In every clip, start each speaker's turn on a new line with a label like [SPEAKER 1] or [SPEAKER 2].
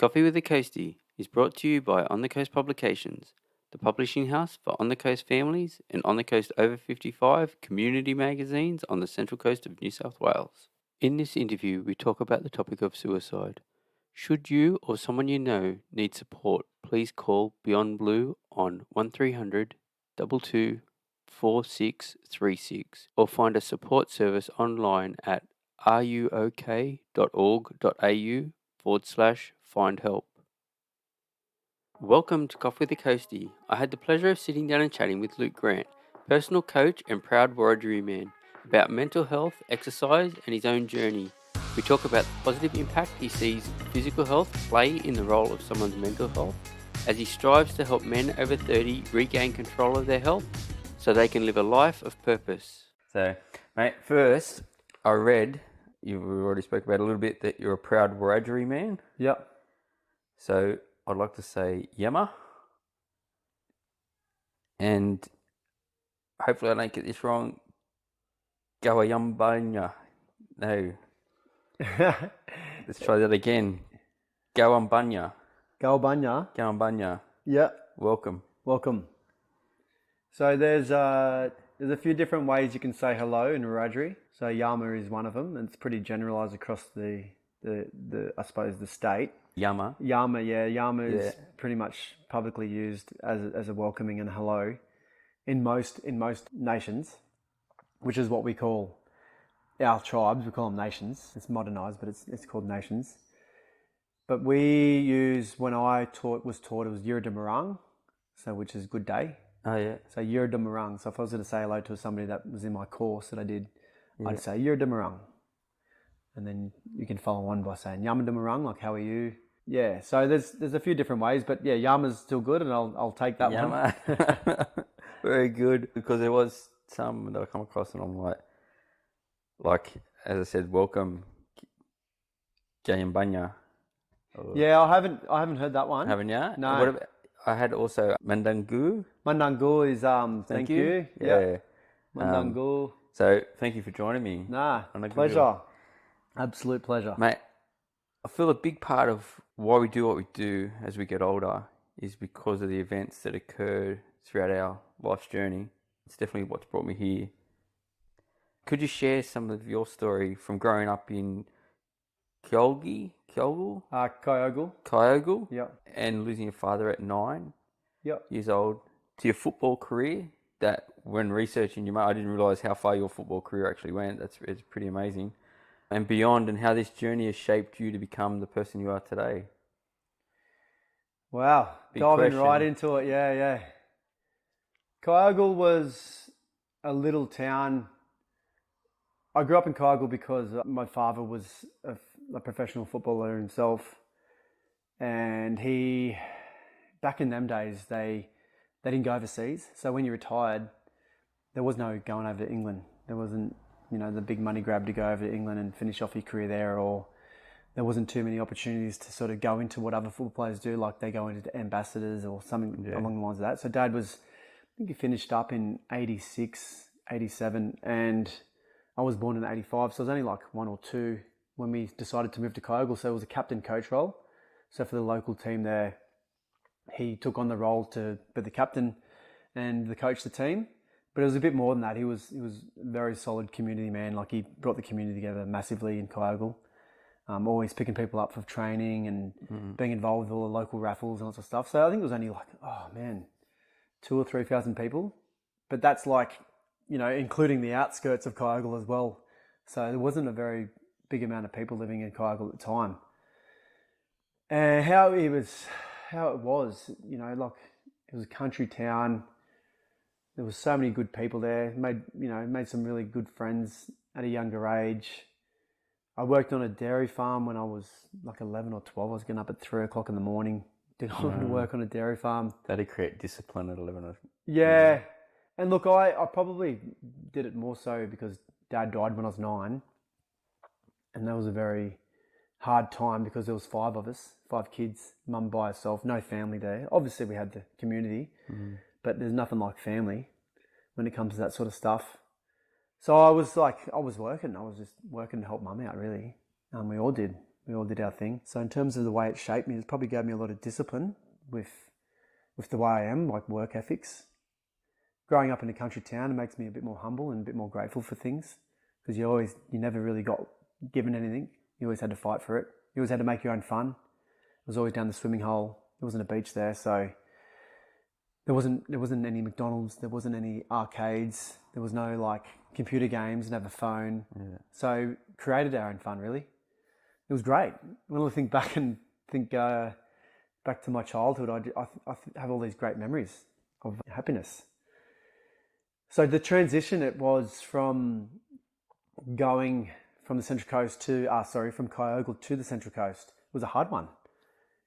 [SPEAKER 1] Coffee with the Coastie is brought to you by On the Coast Publications, the publishing house for On the Coast families and On the Coast over 55 community magazines on the central coast of New South Wales. In this interview, we talk about the topic of suicide. Should you or someone you know need support, please call Beyond Blue on 1300 22 4636 or find a support service online at ruok.org.au/find help. Welcome to Coffee with the Coastie. I had the pleasure of sitting down and chatting with Luke Grant, personal coach and proud Wiradjuri man, about mental health, exercise and his own journey. We talk about the positive impact he sees physical health play in the role of someone's mental health as he strives to help men over 30 regain control of their health so they can live a life of purpose. So, mate, first, I read, we already spoke about a little bit, that you're a proud Wiradjuri man.
[SPEAKER 2] Yep.
[SPEAKER 1] So, I'd like to say Yama. And hopefully I don't get this wrong. Gawayambanya. No. Let's try that again. Gawambanya.
[SPEAKER 2] Galbanya.
[SPEAKER 1] Gawambanya.
[SPEAKER 2] Yeah.
[SPEAKER 1] Welcome.
[SPEAKER 2] Welcome. So there's a few different ways you can say hello in Wiradjuri. So Yama is one of them, and it's pretty generalised across the I suppose the state.
[SPEAKER 1] Yama.
[SPEAKER 2] Yama is pretty much publicly used as a welcoming and hello in most nations, which is what we call our tribes. We call them nations. It's modernised, but it's called nations. But we use, when I was taught, it was Wiradjuri, so which is good day.
[SPEAKER 1] Oh yeah.
[SPEAKER 2] So Wiradjuri. So if I was going to say hello to somebody that was in my course that I did, I'd say Wiradjuri. And then you can follow on by saying Yamadumurung, like how are you? Yeah, so there's a few different ways, but yeah, Yama's still good, and I'll take that
[SPEAKER 1] Yama.
[SPEAKER 2] one.
[SPEAKER 1] Very good, because there was some that I come across and I'm like as I said, welcome Jayambanya.
[SPEAKER 2] Yeah, I haven't heard that one.
[SPEAKER 1] Haven't you?
[SPEAKER 2] No.
[SPEAKER 1] What about, I had also Mandangu.
[SPEAKER 2] Mandangu is thank you.
[SPEAKER 1] Yeah.
[SPEAKER 2] Mandangu.
[SPEAKER 1] So thank you for joining me.
[SPEAKER 2] Nah, pleasure. Absolute pleasure.
[SPEAKER 1] Mate, I feel a big part of why we do what we do as we get older is because of the events that occurred throughout our life's journey. It's definitely what's brought me here. Could you share some of your story from growing up in Kyogle?
[SPEAKER 2] Kyogle. Yep.
[SPEAKER 1] And losing your father at 9
[SPEAKER 2] Yep.
[SPEAKER 1] years old, to your football career, that when researching you, I didn't realise how far your football career actually went. It's pretty amazing. And beyond, and how this journey has shaped you to become the person you are today.
[SPEAKER 2] Wow. Diving right into it. Yeah. Kyogle was a little town. I grew up in Kyogle because my father was a professional footballer himself. And back in them days, they didn't go overseas. So when you retired, there was no going over to England. There wasn't, the big money grab to go over to England and finish off your career there, or there wasn't too many opportunities to sort of go into what other football players do, like they go into ambassadors or something along the lines of that. So Dad I think he finished up in 86, 87, and I was born in 85, so I was only like 1 or 2 when we decided to move to Kyogle. So it was a captain coach role. So for the local team there, he took on the role to be the captain and the coach the team. But it was a bit more than that. He was a very solid community man. Like, he brought the community together massively in Kyogle. Always picking people up for training and being involved with all the local raffles and lots of stuff. So I think it was only like, 2,000 or 3,000 people. But that's like, including the outskirts of Kyogle as well. So there wasn't a very big amount of people living in Kyogle at the time. And how it was, like, it was a country town. There was so many good people there. Made some really good friends at a younger age. I worked on a dairy farm when I was like 11 or 12. I was getting up at 3 o'clock in the morning to go to work on a dairy farm.
[SPEAKER 1] That'd create discipline at 11.
[SPEAKER 2] Yeah. And look, I probably did it more so because Dad died when I was 9. And that was a very hard time because there was 5 of us, 5 kids, mum by herself, no family there. Obviously we had the community. But there's nothing like family when it comes to that sort of stuff. So I was working. I was just working to help mum out, really. We all did. we all did our thing. So in terms of the way it shaped me, it probably gave me a lot of discipline with the way I am, like work ethics. Growing up in a country town, it makes me a bit more humble and a bit more grateful for things, because you never really got given anything. You always had to fight for it. You always had to make your own fun. It was always down the swimming hole. There wasn't a beach there, so there wasn't any McDonald's. There wasn't any arcades. There was no like computer games. Didn't have a phone.
[SPEAKER 3] Yeah.
[SPEAKER 2] So created our own fun. Really, it was great. When I think back back to my childhood, I have all these great memories of happiness. So the transition, it was from going from the Central Coast from Kyogle to the Central Coast, was a hard one.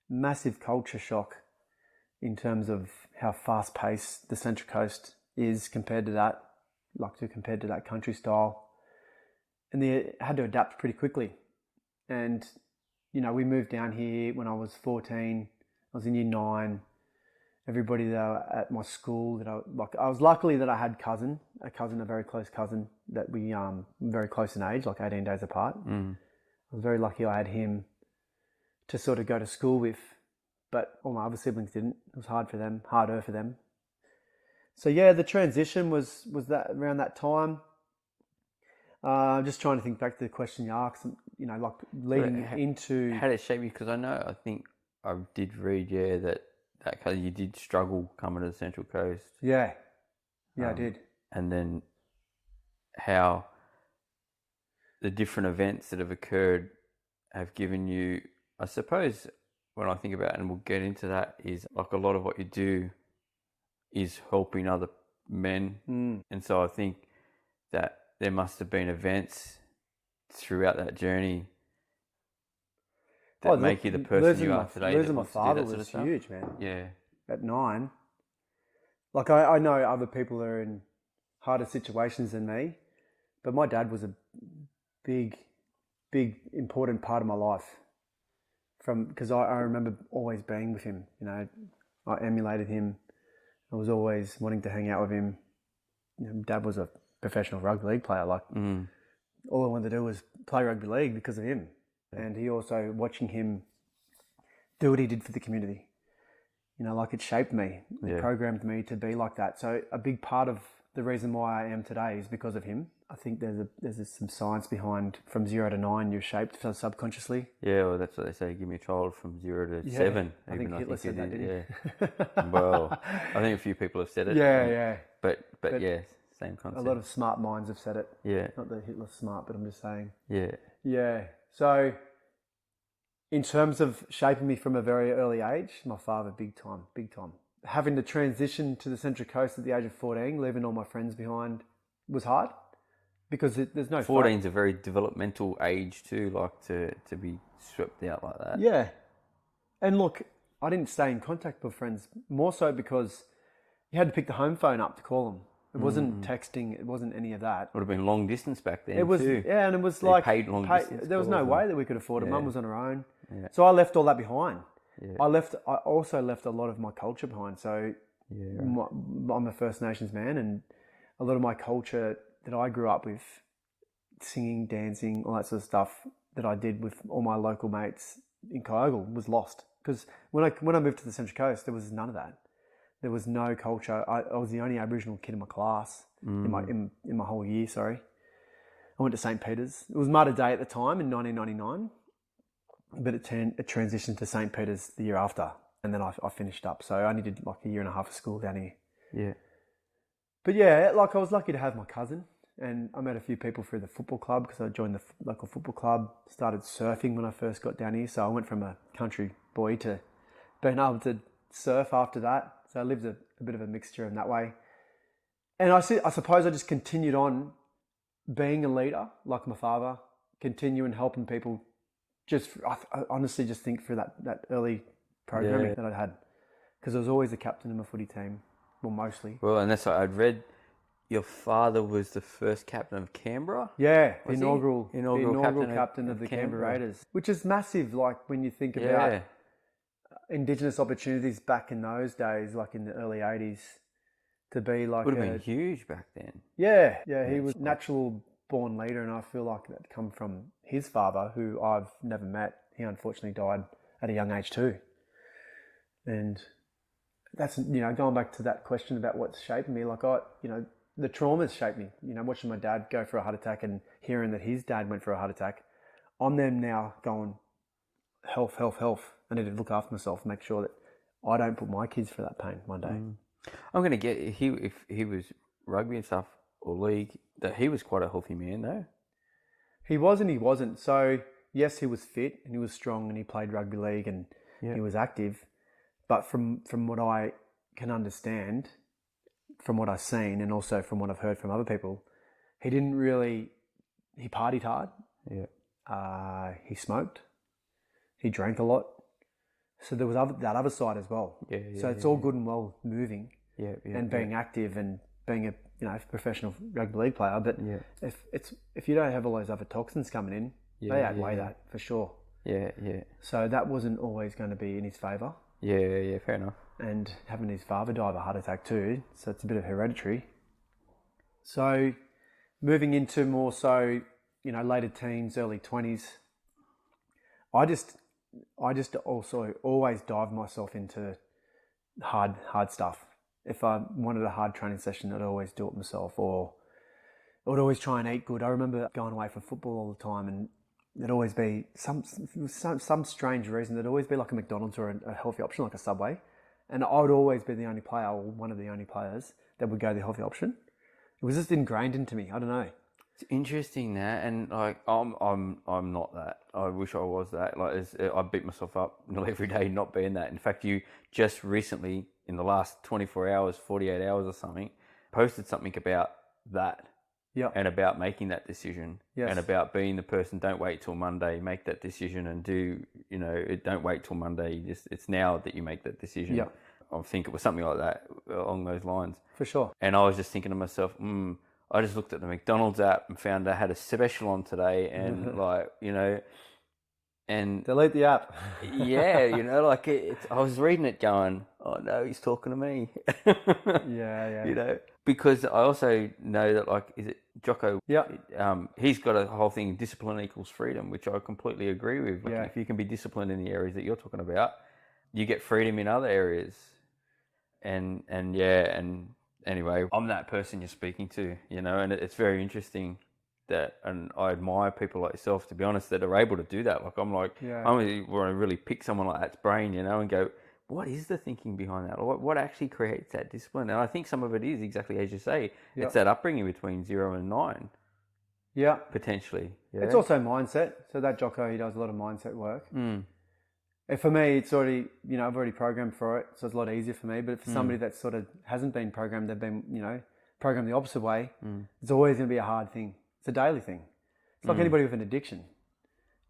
[SPEAKER 2] Massive culture shock in terms of how fast paced the Central Coast is compared to that country style. And they had to adapt pretty quickly. And, we moved down here when I was 14. I was in year 9. Everybody that at my school I was lucky that I had a very close cousin that we very close in age, like 18 days apart. I was very lucky I had him to sort of go to school with, but all my other siblings didn't. It was harder for them. So yeah, the transition was that around that time. Just trying to think back to the question you asked, like leading into...
[SPEAKER 3] How did it shape you? Because I think I did read, that cause you did struggle coming to the Central Coast.
[SPEAKER 2] Yeah, I did.
[SPEAKER 3] And then how the different events that have occurred have given you, I suppose, when I think about it, and we'll get into that, is like a lot of what you do is helping other men. And so I think that there must have been events throughout that journey that make you the person you are today.
[SPEAKER 2] Losing my father was huge, man.
[SPEAKER 3] Yeah.
[SPEAKER 2] At 9. Like I know other people are in harder situations than me, but my dad was a big, important part of my life. Because I remember always being with him. I emulated him. I was always wanting to hang out with him. Dad was a professional rugby league player. Like all I wanted to do was play rugby league because of him. And he also, watching him do what he did for the community, it shaped me. It programmed me to be like that. So a big part of the reason why I am today is because of him. I think there's some science behind from 0 to 9 you're shaped subconsciously.
[SPEAKER 3] Yeah, well, that's what they say. Give me a child from 0 to 7.
[SPEAKER 2] I think Hitler said that, didn't
[SPEAKER 3] he? Well, I think a few people have said it.
[SPEAKER 2] Yeah.
[SPEAKER 3] But yeah, same concept.
[SPEAKER 2] A lot of smart minds have said it.
[SPEAKER 3] Yeah.
[SPEAKER 2] Not that Hitler's smart, but I'm just saying.
[SPEAKER 3] Yeah.
[SPEAKER 2] Yeah. So in terms of shaping me from a very early age, my father, big time. Having to transition to the Central Coast at the age of 14, leaving all my friends behind, was hard because there's no...
[SPEAKER 3] 14 is a very developmental age too, like to be swept out like that.
[SPEAKER 2] Yeah. And look, I didn't stay in contact with friends, more so because you had to pick the home phone up to call them. It wasn't texting. It wasn't any of that.
[SPEAKER 3] Would have been long distance back then.
[SPEAKER 2] It was,
[SPEAKER 3] too.
[SPEAKER 2] Yeah, and it was
[SPEAKER 3] paid long distance.
[SPEAKER 2] There was no way that we could afford it. Mum was on her own,
[SPEAKER 3] Yeah.
[SPEAKER 2] so I left all that behind.
[SPEAKER 3] Yeah.
[SPEAKER 2] I also left a lot of my culture behind. So I'm a First Nations man, and a lot of my culture that I grew up with, singing, dancing, all that sort of stuff that I did with all my local mates in Kyogle was lost. Because when I moved to the Central Coast, there was none of that. There was no culture. I was the only Aboriginal kid in my class, in my whole year, sorry. I went to St. Peter's. It was Mother Day at the time in 1999, but it transitioned to St. Peter's the year after, and then I finished up. So I only did like a year and a half of school down here.
[SPEAKER 3] Yeah.
[SPEAKER 2] But yeah, like I was lucky to have my cousin, and I met a few people through the football club because I joined the local football club, started surfing when I first got down here. So I went from a country boy to being able to surf after that. So I lived a bit of a mixture in that way. And I suppose I just continued on being a leader, like my father, continuing helping people. I honestly just think through that early programming that I'd had. Because I was always the captain of my footy team, well, mostly.
[SPEAKER 3] Well, and that's what I'd read. Your father was the first captain of Canberra?
[SPEAKER 2] Yeah,
[SPEAKER 3] was
[SPEAKER 2] the inaugural captain of the Canberra Raiders. Which is massive, like when you think about Indigenous opportunities back in those days, like in the early 80s, to be like...
[SPEAKER 3] Would have been huge back then.
[SPEAKER 2] Yeah, he was natural born leader, and I feel like that come from his father, who I've never met. he unfortunately died at a young age too. And that's, going back to that question about what's shaped me, the trauma's shaped me. Watching my dad go for a heart attack and hearing that his dad went for a heart attack, I'm then now going, health. I need to look after myself, make sure that I don't put my kids through that pain one day.
[SPEAKER 3] I'm going to get, if he was rugby and stuff, or league, that he was quite a healthy man though.
[SPEAKER 2] He was and he wasn't. So yes, he was fit and he was strong and he played rugby league and he was active. But from what I can understand, from what I've seen and also from what I've heard from other people, he partied hard.
[SPEAKER 3] Yeah.
[SPEAKER 2] He smoked. He drank a lot. So there was that other side as well. So it's all good and well moving and being active and being a professional rugby league player. But if you don't have all those other toxins coming in, they outweigh that for sure.
[SPEAKER 3] Yeah.
[SPEAKER 2] So that wasn't always going to be in his favour.
[SPEAKER 3] Yeah, fair enough.
[SPEAKER 2] And having his father die of a heart attack too, so it's a bit of hereditary. So moving into more so, later teens, early 20s, I just also always dive myself into hard stuff. If I wanted a hard training session, I'd always do it myself, or I would always try and eat good. I remember going away for football all the time, and there'd always be some strange reason. There'd always be like a McDonald's or a healthy option, like a Subway, and I would always be the only player, or one of the only players that would go the healthy option. It was just ingrained into me. I don't know.
[SPEAKER 3] It's interesting that, and like I'm not that. I wish I was that. I beat myself up nearly every day not being that. In fact, you just recently, in the last 24 hours, 48 hours or something, posted something about that.
[SPEAKER 2] Yeah.
[SPEAKER 3] And about making that decision.
[SPEAKER 2] Yes.
[SPEAKER 3] And about being the person, don't wait till Monday, make that decision and don't wait till Monday. It's now that you make that decision.
[SPEAKER 2] Yeah.
[SPEAKER 3] I think it was something like that, along those lines.
[SPEAKER 2] For sure.
[SPEAKER 3] And I was just thinking to myself, I just looked at the McDonald's app and found I had a special on today, and and
[SPEAKER 2] delete the app.
[SPEAKER 3] I was reading it going, oh no, he's talking to me.
[SPEAKER 2] Yeah.
[SPEAKER 3] Because I also know that, is it Jocko?
[SPEAKER 2] Yeah.
[SPEAKER 3] He's got a whole thing, discipline equals freedom, which I completely agree with. If you can be disciplined in the areas that you're talking about, you get freedom in other areas. And anyway, I'm that person you're speaking to, and it's very interesting that, and I admire people like yourself, to be honest, that are able to do that. I'm want to really pick someone like that's brain, and go, what is the thinking behind that? What actually creates that discipline? And I think some of it is exactly as you say. It's that upbringing between 0 and 9.
[SPEAKER 2] Yeah.
[SPEAKER 3] Potentially. Yeah.
[SPEAKER 2] It's also mindset. So that Jocko, he does a lot of mindset work. And for me, it's already, I've already programmed for it, so it's a lot easier for me. But for somebody that sort of hasn't been programmed, they've been, programmed the opposite way, it's always going to be a hard thing. It's a daily thing. It's like anybody with an addiction.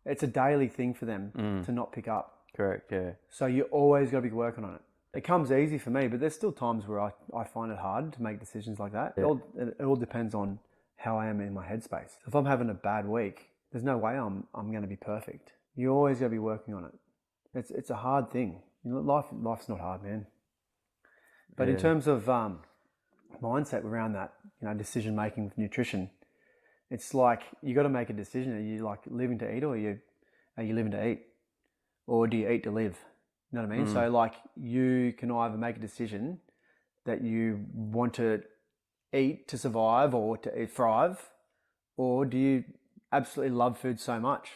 [SPEAKER 2] It's a daily thing for them to not pick up.
[SPEAKER 3] Correct, yeah.
[SPEAKER 2] So you always got to be working on it. It comes easy for me, but there's still times where I find it hard to make decisions like that.
[SPEAKER 3] Yeah.
[SPEAKER 2] It all depends on how I am in my headspace. If I'm having a bad week, there's no way I'm going to be perfect. You always got to be working on it. It's a hard thing. Life's not hard, man. But in terms of mindset around that, decision making with nutrition, it's like you got to make a decision. Are you living to eat, or are you living to eat, or do you eat to live? You know what I mean? So you can either make a decision that you want to eat to survive or to thrive, or do you absolutely love food so much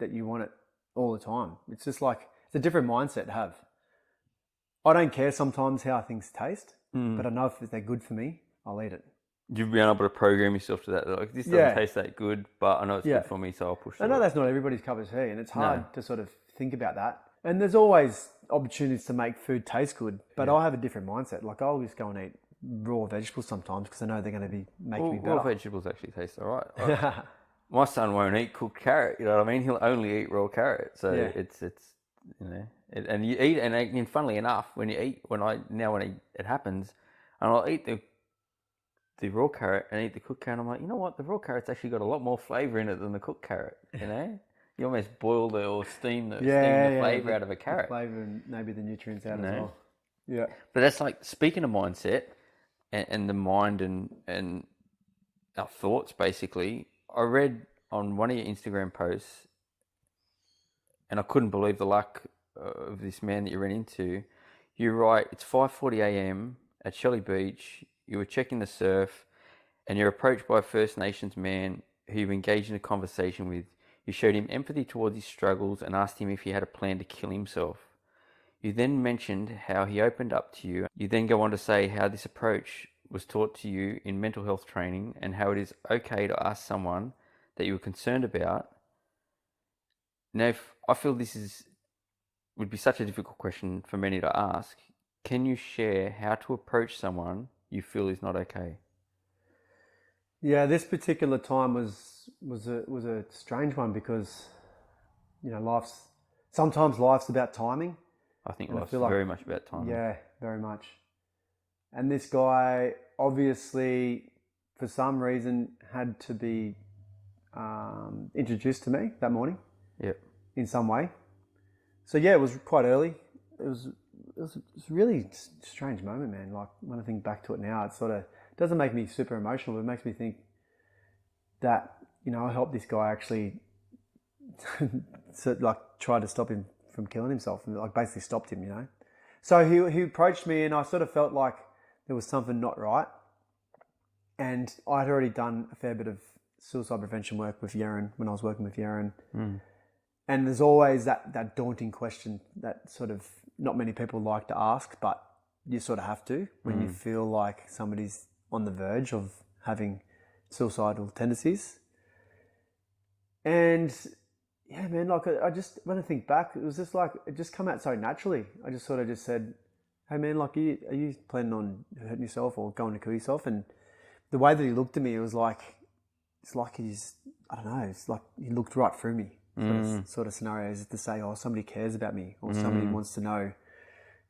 [SPEAKER 2] that you want it all the time? It's just it's a different mindset to have. I don't care sometimes how things taste, but I know if they're good for me, I'll eat it.
[SPEAKER 3] You've been able to program yourself to that. This doesn't taste that good, but I know it's good for me, so I'll push it.
[SPEAKER 2] I know that's not everybody's cup of tea, and it's hard to sort of think about that. And there's always opportunities to make food taste good, but I have a different mindset. I'll just go and eat raw vegetables sometimes because I know they're going to be making me better.
[SPEAKER 3] Raw vegetables actually taste all right. My son won't eat cooked carrot. You know what I mean? He'll only eat raw carrot. So it's and you eat, and funnily enough, when it happens, and I'll eat the raw carrot and eat the cooked carrot, I'm like, you know what? The raw carrot's actually got a lot more flavour in it than the cooked carrot. You almost boil or steam the flavour out of a carrot.
[SPEAKER 2] The flavour and maybe the nutrients out as well. Yeah.
[SPEAKER 3] But that's speaking of mindset and the mind and our thoughts, basically, I read on one of your Instagram posts and I couldn't believe the luck of this man that you ran into. You write, it's 5:40 a.m. at Shelley Beach. You were checking the surf, and you're approached by a First Nations man who you engaged in a conversation with. You showed him empathy towards his struggles and asked him if he had a plan to kill himself. You then mentioned how he opened up to you. You then go on to say how this approach was taught to you in mental health training and how it is okay to ask someone that you were concerned about. Now, if I feel would be such a difficult question for many to ask, can you share how to approach someone you feel is not okay?
[SPEAKER 2] Yeah, this particular time was a strange one because, sometimes life's about timing.
[SPEAKER 3] I think
[SPEAKER 2] And I
[SPEAKER 3] life's
[SPEAKER 2] feel like-
[SPEAKER 3] very much about timing.
[SPEAKER 2] Yeah, very much. And this guy obviously, for some reason, had to be introduced to me that morning.
[SPEAKER 3] Yep.
[SPEAKER 2] In some way. So yeah, it was quite early. It was a really strange moment, man. Like when I think back to it now, it sort of doesn't make me super emotional, but it makes me think that, I helped this guy actually try to stop him from killing himself, and basically stopped him, So he approached me, and I sort of felt like there was something not right. And I'd already done a fair bit of suicide prevention work with Yeren when I was working with Yeren. And there's always that daunting question that sort of not many people like to ask, but you sort of have to when you feel like somebody's on the verge of having suicidal tendencies. And yeah, man, when I think back, it was just like, it just come out so naturally. I just sort of just said, hey man, are you planning on hurting yourself or going to kill yourself? And the way that he looked at me, it was like, it's like I don't know, it's like he looked right through me. Sort of scenarios to say, oh, somebody cares about me, or somebody wants to know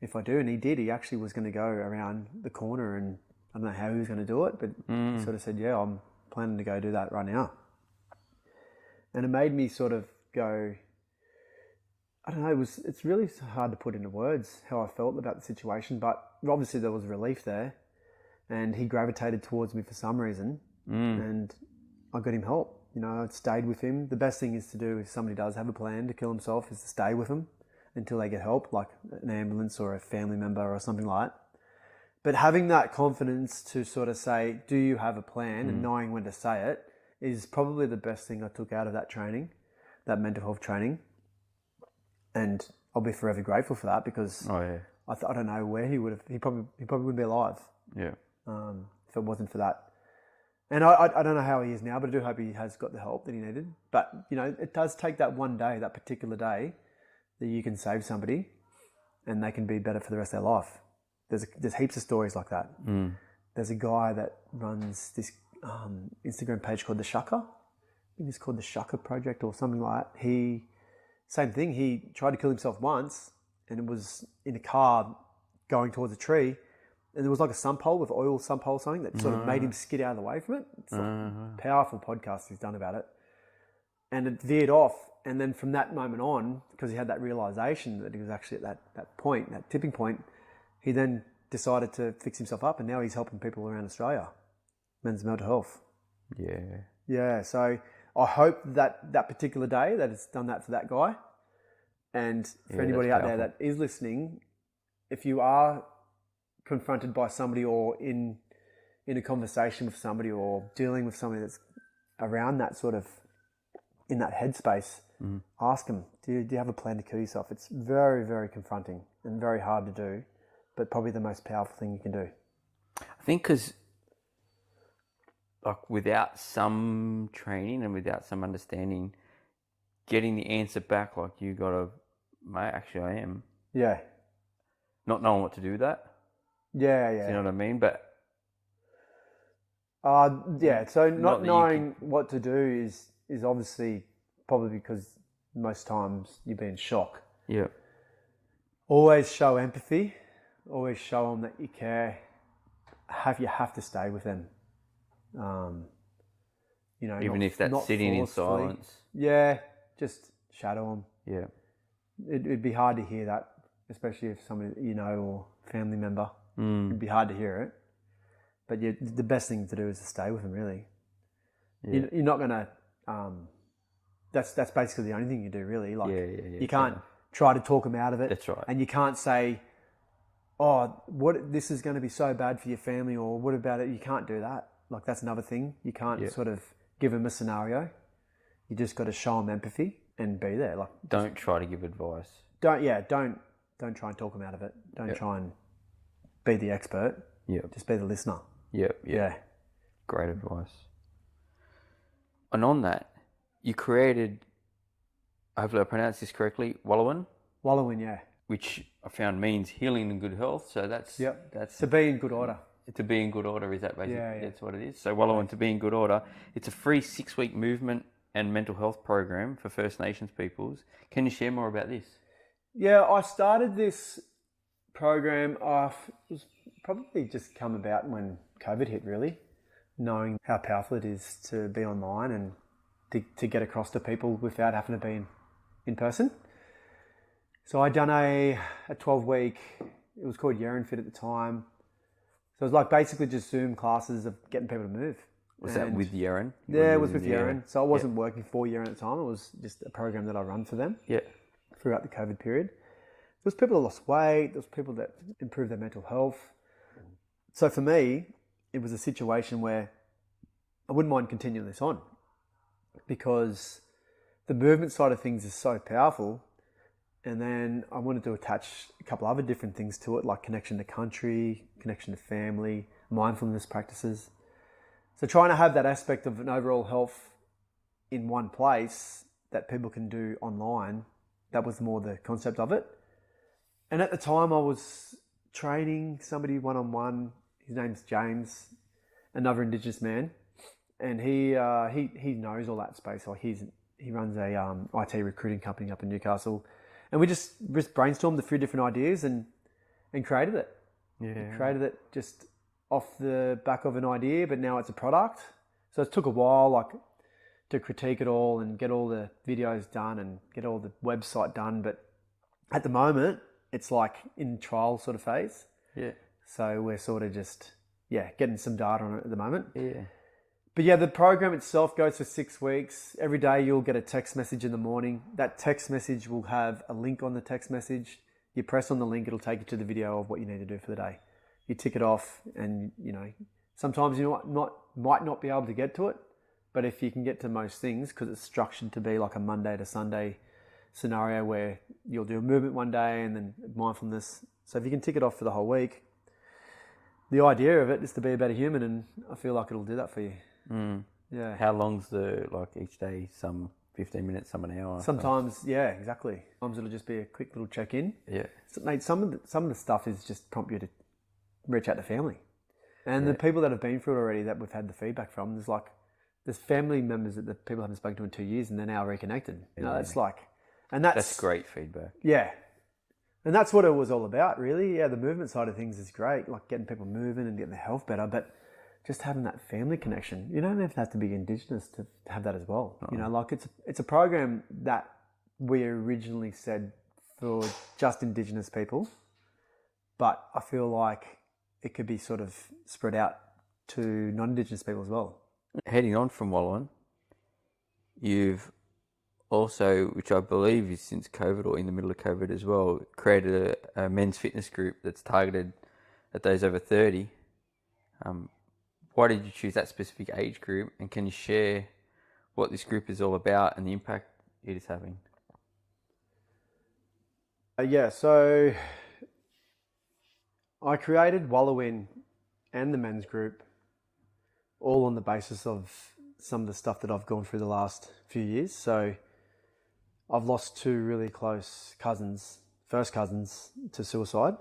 [SPEAKER 2] if I do. And he did. He actually was going to go around the corner, and I don't know how he was going to do it, but he sort of said, yeah, I'm planning to go do that right now. And it made me sort of go, I don't know, it's really hard to put into words how I felt about the situation, but obviously there was relief there, and he gravitated towards me for some reason, and I got him help. I stayed with him. The best thing is to do if somebody does have a plan to kill himself is to stay with him until they get help, like an ambulance or a family member or something like that. But having that confidence to sort of say, do you have a plan, and knowing when to say it is probably the best thing I took out of that training, that mental health training. And I'll be forever grateful for that, because I don't know where he would have, he probably wouldn't be alive.
[SPEAKER 3] Yeah.
[SPEAKER 2] If it wasn't for that. And I don't know how he is now, but I do hope he has got the help that he needed. But, it does take that one day, that particular day, that you can save somebody and they can be better for the rest of their life. There's heaps of stories like that. There's a guy that runs this Instagram page called The Shucker. I think it's called The Shucker Project or something like that. Same thing, he tried to kill himself once, and it was in a car going towards a tree. And there was like a sun pole with oil sun pole or something that sort of made him skid out of the way from it. It's like a powerful podcast he's done about it. And it veered off. And then from that moment on, because he had that realization that he was actually at that point, that tipping point, he then decided to fix himself up. And now he's helping people around Australia, men's mental health.
[SPEAKER 3] Yeah.
[SPEAKER 2] Yeah. So I hope that particular day that it's done that for that guy. And for anybody out there that is listening, if you are confronted by somebody, or in a conversation with somebody, or dealing with somebody that's around that sort of in that headspace, ask them, do you have a plan to kill yourself? It's very, very confronting and very hard to do, but probably the most powerful thing you can do.
[SPEAKER 3] I think because without some training and without some understanding, getting the answer back like you got to, mate, actually I am.
[SPEAKER 2] Yeah.
[SPEAKER 3] Not knowing what to do with that.
[SPEAKER 2] Yeah.
[SPEAKER 3] Do you know what I mean? But
[SPEAKER 2] so not knowing what to do is obviously probably because most times you've been in shock.
[SPEAKER 3] Yeah.
[SPEAKER 2] Always show empathy. Always show them that you care. You have to stay with them.
[SPEAKER 3] Even if that's sitting in silence.
[SPEAKER 2] Yeah, just shadow them.
[SPEAKER 3] Yeah.
[SPEAKER 2] It'd be hard to hear that, especially if somebody or family member. It'd be hard to hear it. But the best thing to do is to stay with them, really. Yeah. You're not going to that's basically the only thing you do, really. Like,
[SPEAKER 3] Yeah.
[SPEAKER 2] you can't try to talk them out of it.
[SPEAKER 3] That's right.
[SPEAKER 2] And you can't say, oh, this is going to be so bad for your family, or what about it? You can't do that. Like, that's another thing. You can't sort of give them a scenario. You just got to show them empathy and be there. Like,
[SPEAKER 3] Don't try to give advice.
[SPEAKER 2] don't try and talk them out of it. Don't try and be the expert.
[SPEAKER 3] Yeah.
[SPEAKER 2] Just be the listener.
[SPEAKER 3] Yeah. Great advice. And on that, you created, hopefully I pronounced this correctly, Wallowin,
[SPEAKER 2] Wallowing,
[SPEAKER 3] which I found means healing and good health. So that's
[SPEAKER 2] to be in good order.
[SPEAKER 3] To be in good order, is that basically?
[SPEAKER 2] Yeah.
[SPEAKER 3] That's what it is. So Wallowin, to be in good order. It's a free 6-week movement and mental health program for First Nations peoples. Can you share more about this?
[SPEAKER 2] Yeah, I started this program. It was probably just come about when COVID hit, really, knowing how powerful it is to be online and to get across to people without having to be in person. So I'd done a 12-week, it was called Yerin Fit at the time. So it was like basically just Zoom classes of getting people to move.
[SPEAKER 3] Was that with Yerin?
[SPEAKER 2] Yeah, it was with Yerin. So I wasn't working for Yerin at the time. It was just a program that I run for them.
[SPEAKER 3] Yeah.
[SPEAKER 2] Throughout the COVID period. There was people that lost weight. There was people that improved their mental health. So for me, it was a situation where I wouldn't mind continuing this on, because the movement side of things is so powerful. And then I wanted to attach a couple other different things to it, like connection to country, connection to family, mindfulness practices. So trying to have that aspect of an overall health in one place that people can do online, that was more the concept of it. And at the time I was training somebody one-on-one. His name's James, another Indigenous man. And he knows all that space. Like, he runs a IT recruiting company up in Newcastle. And we just brainstormed a few different ideas and created it.
[SPEAKER 3] Yeah.
[SPEAKER 2] Created it just off the back of an idea, but now it's a product. So it took a while, like, to critique it all and get all the videos done and get all the website done. But at the moment, it's like in trial sort of phase.
[SPEAKER 3] Yeah.
[SPEAKER 2] So we're sort of just, getting some data on it at the moment.
[SPEAKER 3] Yeah.
[SPEAKER 2] But yeah, the program itself goes for 6 weeks. Every day you'll get a text message in the morning. That text message will have a link on the text message. You press on the link, it'll take you to the video of what you need to do for the day. You tick it off, and sometimes you might not be able to get to it, but if you can get to most things, because it's structured to be like a Monday to Sunday scenario where you'll do a movement one day and then mindfulness. So if you can tick it off for the whole week, the idea of it is to be a better human, and I feel like it'll do that for you. Yeah.
[SPEAKER 3] How long's each day? Some 15 minutes, some an hour?
[SPEAKER 2] Sometimes, exactly. Sometimes it'll just be a quick little check-in.
[SPEAKER 3] Yeah.
[SPEAKER 2] So, mate, some of the stuff is just prompt you to reach out to family. And the people that have been through it already, that we've had the feedback from, there's family members that the people haven't spoken to in 2 years, and they're now reconnected. That's
[SPEAKER 3] great feedback.
[SPEAKER 2] Yeah. And that's what it was all about, really. Yeah, the movement side of things is great, like getting people moving and getting their health better, but just having that family connection. You don't have to be Indigenous to have that as well. It's a program that we originally said for just Indigenous people, but I feel like it could be sort of spread out to non-Indigenous people as well.
[SPEAKER 3] Heading on from Wallowin, you've also, which I believe is since COVID or in the middle of COVID as well, created a men's fitness group that's targeted at those over 30. Why did you choose that specific age group, and can you share what this group is all about and the impact it is having?
[SPEAKER 2] So I created Wallowin and the men's group all on the basis of some of the stuff that I've gone through the last few years. So I've lost 2 really close first cousins to suicide.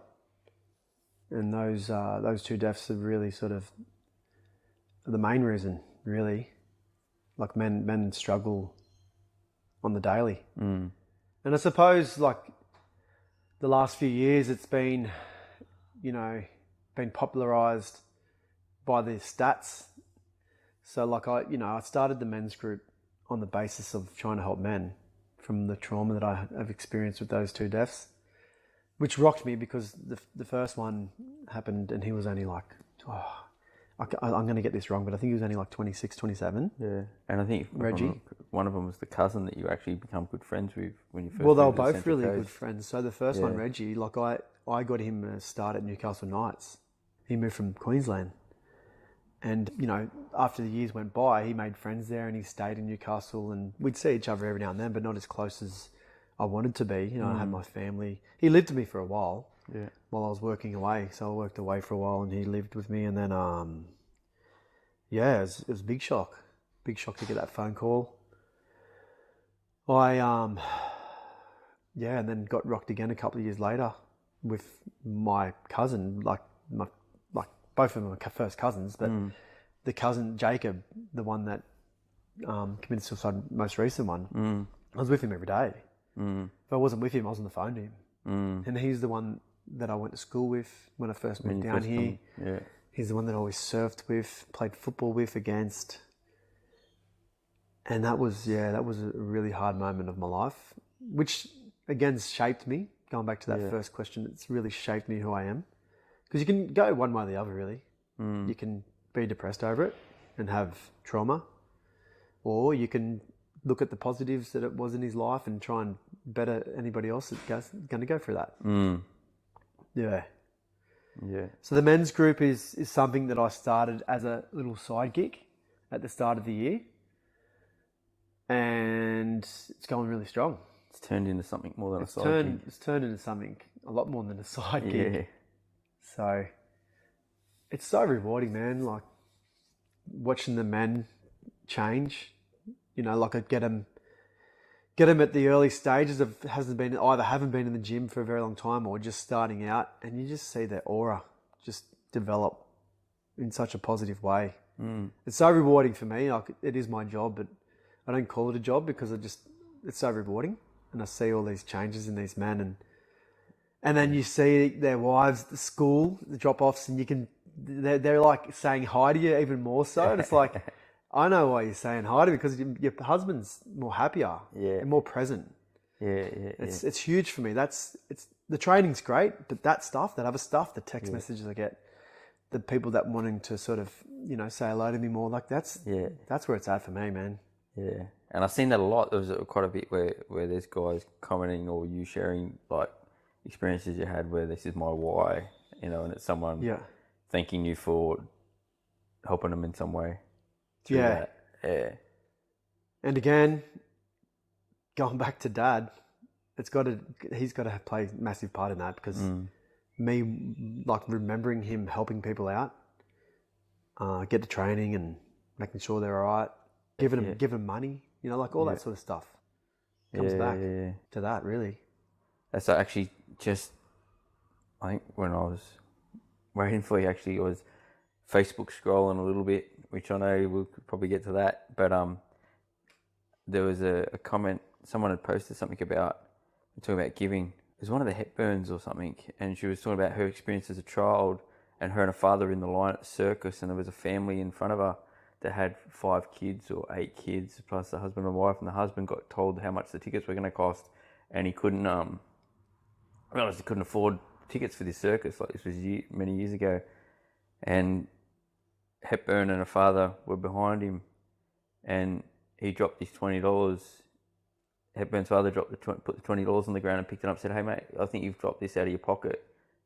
[SPEAKER 2] And those 2 deaths are really sort of the main reason, really. Like, men struggle on the daily. And I suppose, like, the last few years it's been, been popularized by the stats. So like I started the men's group on the basis of trying to help men from the trauma that I have experienced with those 2 deaths, which rocked me because the first one happened and he was only like, I'm going to get this wrong, but I think he was only like 26, 27.
[SPEAKER 3] Yeah, and I think
[SPEAKER 2] Reggie.
[SPEAKER 3] one of them was the cousin that you actually become good friends with when you first.
[SPEAKER 2] Well, they were
[SPEAKER 3] moved to the
[SPEAKER 2] both
[SPEAKER 3] Central
[SPEAKER 2] really
[SPEAKER 3] Coast.
[SPEAKER 2] good friends. So the first one, Reggie, like I got him a start at Newcastle Knights. He moved from Queensland. And, you know, after the years went by, he made friends there and he stayed in Newcastle and we'd see each other every now and then, but not as close as I wanted to be. You know, I had my family. He lived with me for a while while I was working away. So I worked away for a while and he lived with me. And then, it was a big shock. Big shock to get that phone call. And then got rocked again a couple of years later with my cousin, both of them are first cousins, but the cousin, Jacob, the one that committed suicide, most recent one, I was with him every day. If I wasn't with him, I was on the phone to him. And he's the one that I went to school with when I first moved down here. He's the one that I always surfed with, played football with, against. And that was a really hard moment of my life, which again shaped me. Going back to that first question, it's really shaped me who I am. Because you can go one way or the other, really. You can be depressed over it and have trauma, or you can look at the positives that it was in his life and try and better anybody else that's going to go through that. Yeah. So the men's group is something that I started as a little side gig at the start of the year, and it's going really strong.
[SPEAKER 3] It's turned into something more than a side gig.
[SPEAKER 2] It's turned into something a lot more than a side gig. So it's so rewarding, man. Like watching the men change. You know, like I get them at the early stages of haven't been in the gym for a very long time or just starting out, and you just see their aura just develop in such a positive way. It's so rewarding for me. Like it is my job, but I don't call it a job because it's so rewarding, and I see all these changes in these men, and then you see their wives at the school, the drop-offs, and they're like saying hi to you even more so. And it's like, I know why you're saying hi to me, because your husband's more happier and more present. It's huge for me. The training's great, but that other stuff, the text messages I get, the people that wanting to sort of, you know, say hello to me more, like that's where it's at for me, man.
[SPEAKER 3] Yeah, and I've seen that a lot. There was quite a bit where there's guys commenting or you sharing like experiences you had where this is my why, you know, and it's someone thanking you for helping them in some way.
[SPEAKER 2] Yeah. And again, going back to Dad, he's got to play a massive part in that, because me, like, remembering him helping people out, get to training and making sure they're all right, giving them money, you know, like all that sort of stuff comes back to that, really.
[SPEAKER 3] That's actually just, I think when I was waiting for you, actually, I was Facebook scrolling a little bit, which I know we'll probably get to that, but there was a comment, someone had posted something about talking about giving. It was one of the Hepburns or something, and she was talking about her experience as a child, and her and her father in the line at the circus, and there was a family in front of her that had 5 kids or 8 kids, plus the husband and wife, and the husband got told how much the tickets were going to cost, and he couldn't, realised he couldn't afford tickets for this circus, like this was many years ago, and Hepburn and her father were behind him, and he dropped his $20. Hepburn's father put the $20 on the ground and picked it up and said, "Hey mate, I think you've dropped this out of your pocket,"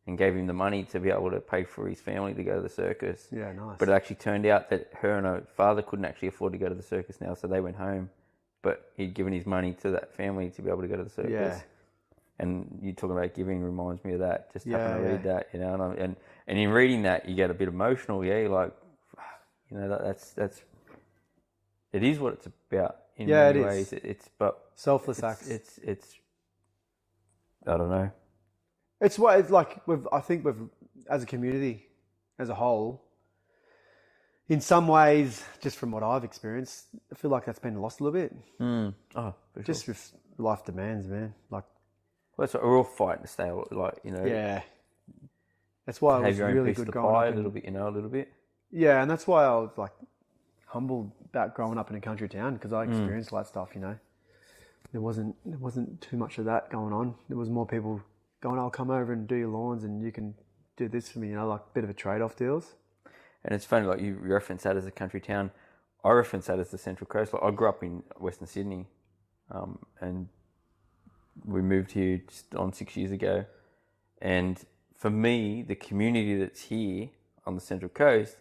[SPEAKER 3] and gave him the money to be able to pay for his family to go to the circus.
[SPEAKER 2] Yeah, nice.
[SPEAKER 3] But it actually turned out that her and her father couldn't actually afford to go to the circus now, so they went home. But he'd given his money to that family to be able to go to the circus.
[SPEAKER 2] Yeah.
[SPEAKER 3] And you talking about giving reminds me of that. Just happened to read that, you know, and in reading that you get a bit emotional. Yeah, you're like, you know, that's it is what it's about in many ways. It's but
[SPEAKER 2] selfless acts.
[SPEAKER 3] It's I don't know.
[SPEAKER 2] It's what it's like. I think we've, as a community, as a whole, in some ways, just from what I've experienced, I feel like that's been lost a little bit.
[SPEAKER 3] Oh, for sure.
[SPEAKER 2] Just with life demands, man. Like,
[SPEAKER 3] well, that's what we're all fighting to stay, like, you know.
[SPEAKER 2] Yeah. That's why it was really good growing up
[SPEAKER 3] a little bit, you know, a little bit.
[SPEAKER 2] Yeah, and that's why I was like humbled about growing up in a country town, because I experienced all that stuff. You know, there wasn't too much of that going on. There was more people going, "I'll come over and do your lawns, and you can do this for me." You know, like a bit of a trade-off deals.
[SPEAKER 3] And it's funny, like you reference that as a country town. I reference that as the Central Coast. Like I grew up in Western Sydney, and we moved here just on 6 years ago. And for me, the community that's here on the Central Coast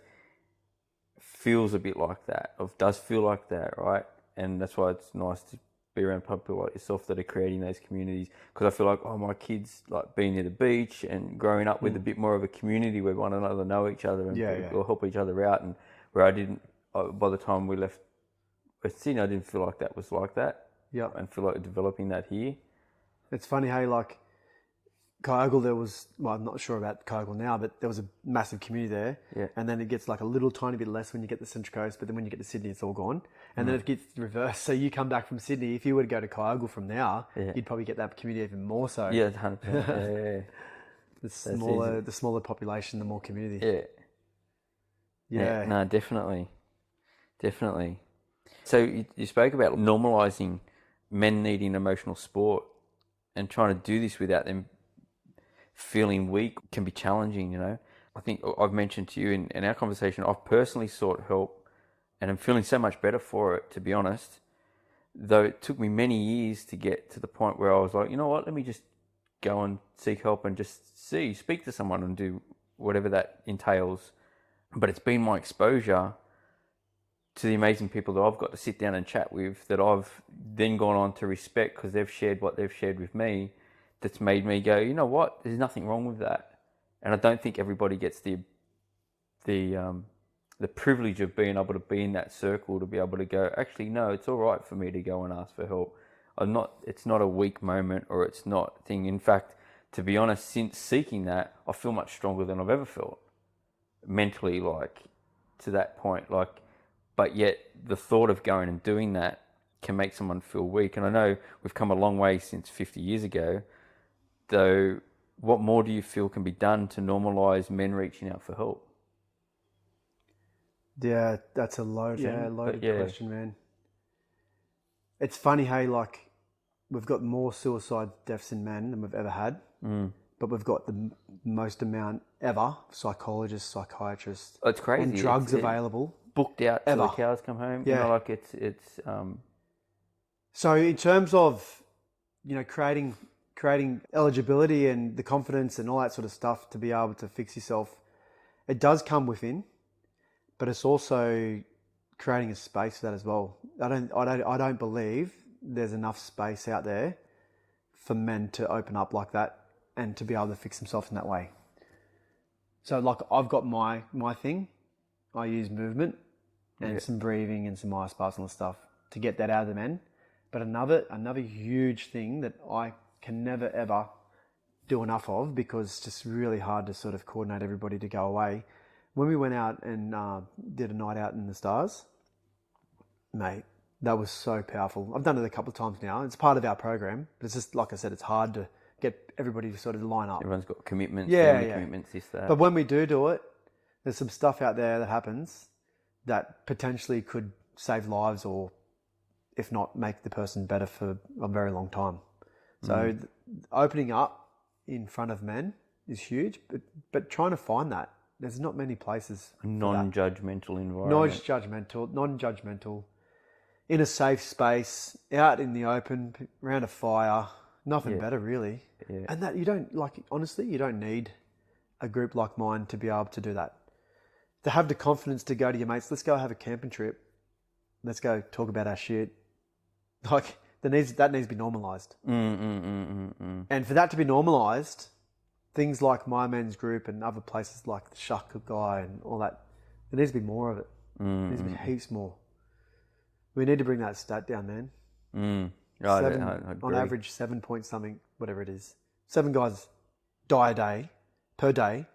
[SPEAKER 3] feels a bit like that, or does feel like that, right? And that's why it's nice to be around people like yourself that are creating those communities, because I feel like, oh, my kids like being near the beach and growing up with a bit more of a community where one another know each other and or help each other out, and where I didn't, by the time we left West Sydney, I didn't feel like that was like that.
[SPEAKER 2] Yeah.
[SPEAKER 3] And feel like developing that here.
[SPEAKER 2] It's funny how like Kyogle, there was, well, I'm not sure about Kyogle now, but there was a massive community there.
[SPEAKER 3] Yeah.
[SPEAKER 2] And then it gets like a little tiny bit less when you get to the Central Coast, but then when you get to Sydney, it's all gone. And then it gets reversed. So you come back from Sydney, if you were to go to Kyogle from now, you'd probably get that community even more so.
[SPEAKER 3] Yeah, 100%.
[SPEAKER 2] The smaller population, the more community.
[SPEAKER 3] Yeah. No, definitely. So you spoke about normalising men needing emotional support, and trying to do this without them feeling weak can be challenging, you know. I think I've mentioned to you in our conversation, I've personally sought help, and I'm feeling so much better for it, to be honest. Though it took me many years to get to the point where I was like, you know what, let me just go and seek help and just speak to someone and do whatever that entails. But it's been my exposure to the amazing people that I've got to sit down and chat with, that I've then gone on to respect because they've shared what they've shared with me, that's made me go, you know what, there's nothing wrong with that. And I don't think everybody gets the privilege of being able to be in that circle, to be able to go, actually, no, it's all right for me to go and ask for help. It's not a weak moment, or it's not a thing. In fact, to be honest, since seeking that, I feel much stronger than I've ever felt mentally, like to that point, like. But yet the thought of going and doing that can make someone feel weak. And I know we've come a long way since 50 years ago, though. What more do you feel can be done to normalise men reaching out for help?
[SPEAKER 2] Yeah, that's a loaded question, man. It's funny how like we've got more suicide deaths in men than we've ever had, but we've got the most amount ever psychologists, psychiatrists,
[SPEAKER 3] it's crazy,
[SPEAKER 2] and drugs available.
[SPEAKER 3] Booked out till the cows come home.
[SPEAKER 2] Yeah.
[SPEAKER 3] You know, like it's.
[SPEAKER 2] So in terms of, you know, creating eligibility and the confidence and all that sort of stuff to be able to fix yourself, it does come within, but it's also creating a space for that as well. I don't believe there's enough space out there for men to open up like that and to be able to fix themselves in that way. So like I've got my thing. I use movement and some breathing and some ice baths and all stuff to get that out of the men. But another huge thing that I can never ever do enough of, because it's just really hard to sort of coordinate everybody to go away. When we went out and did a night out in the stars, mate, that was so powerful. I've done it a couple of times now. It's part of our program, but it's just, like I said, it's hard to get everybody to sort of line up.
[SPEAKER 3] Everyone's got commitments, commitments, this, that.
[SPEAKER 2] But when we do it, there's some stuff out there that happens that potentially could save lives, or if not, make the person better for a very long time. So opening up in front of men is huge, but trying to find that. There's not many places.
[SPEAKER 3] A non-judgmental environment.
[SPEAKER 2] Non-judgmental, in a safe space, out in the open, around a fire. Nothing better, really. Yeah. And that you don't, like, honestly, you don't need a group like mine to be able to do that. To have the confidence to go to your mates, let's go have a camping trip. Let's go talk about our shit. Like, that needs to be normalised. And for that to be normalised, things like My Men's Group and other places like the Shaka Guy and all that, there needs to be more of it. There needs to be heaps more. We need to bring that stat down, man. On average, 7 point something, whatever it is. 7 guys die a day, per day,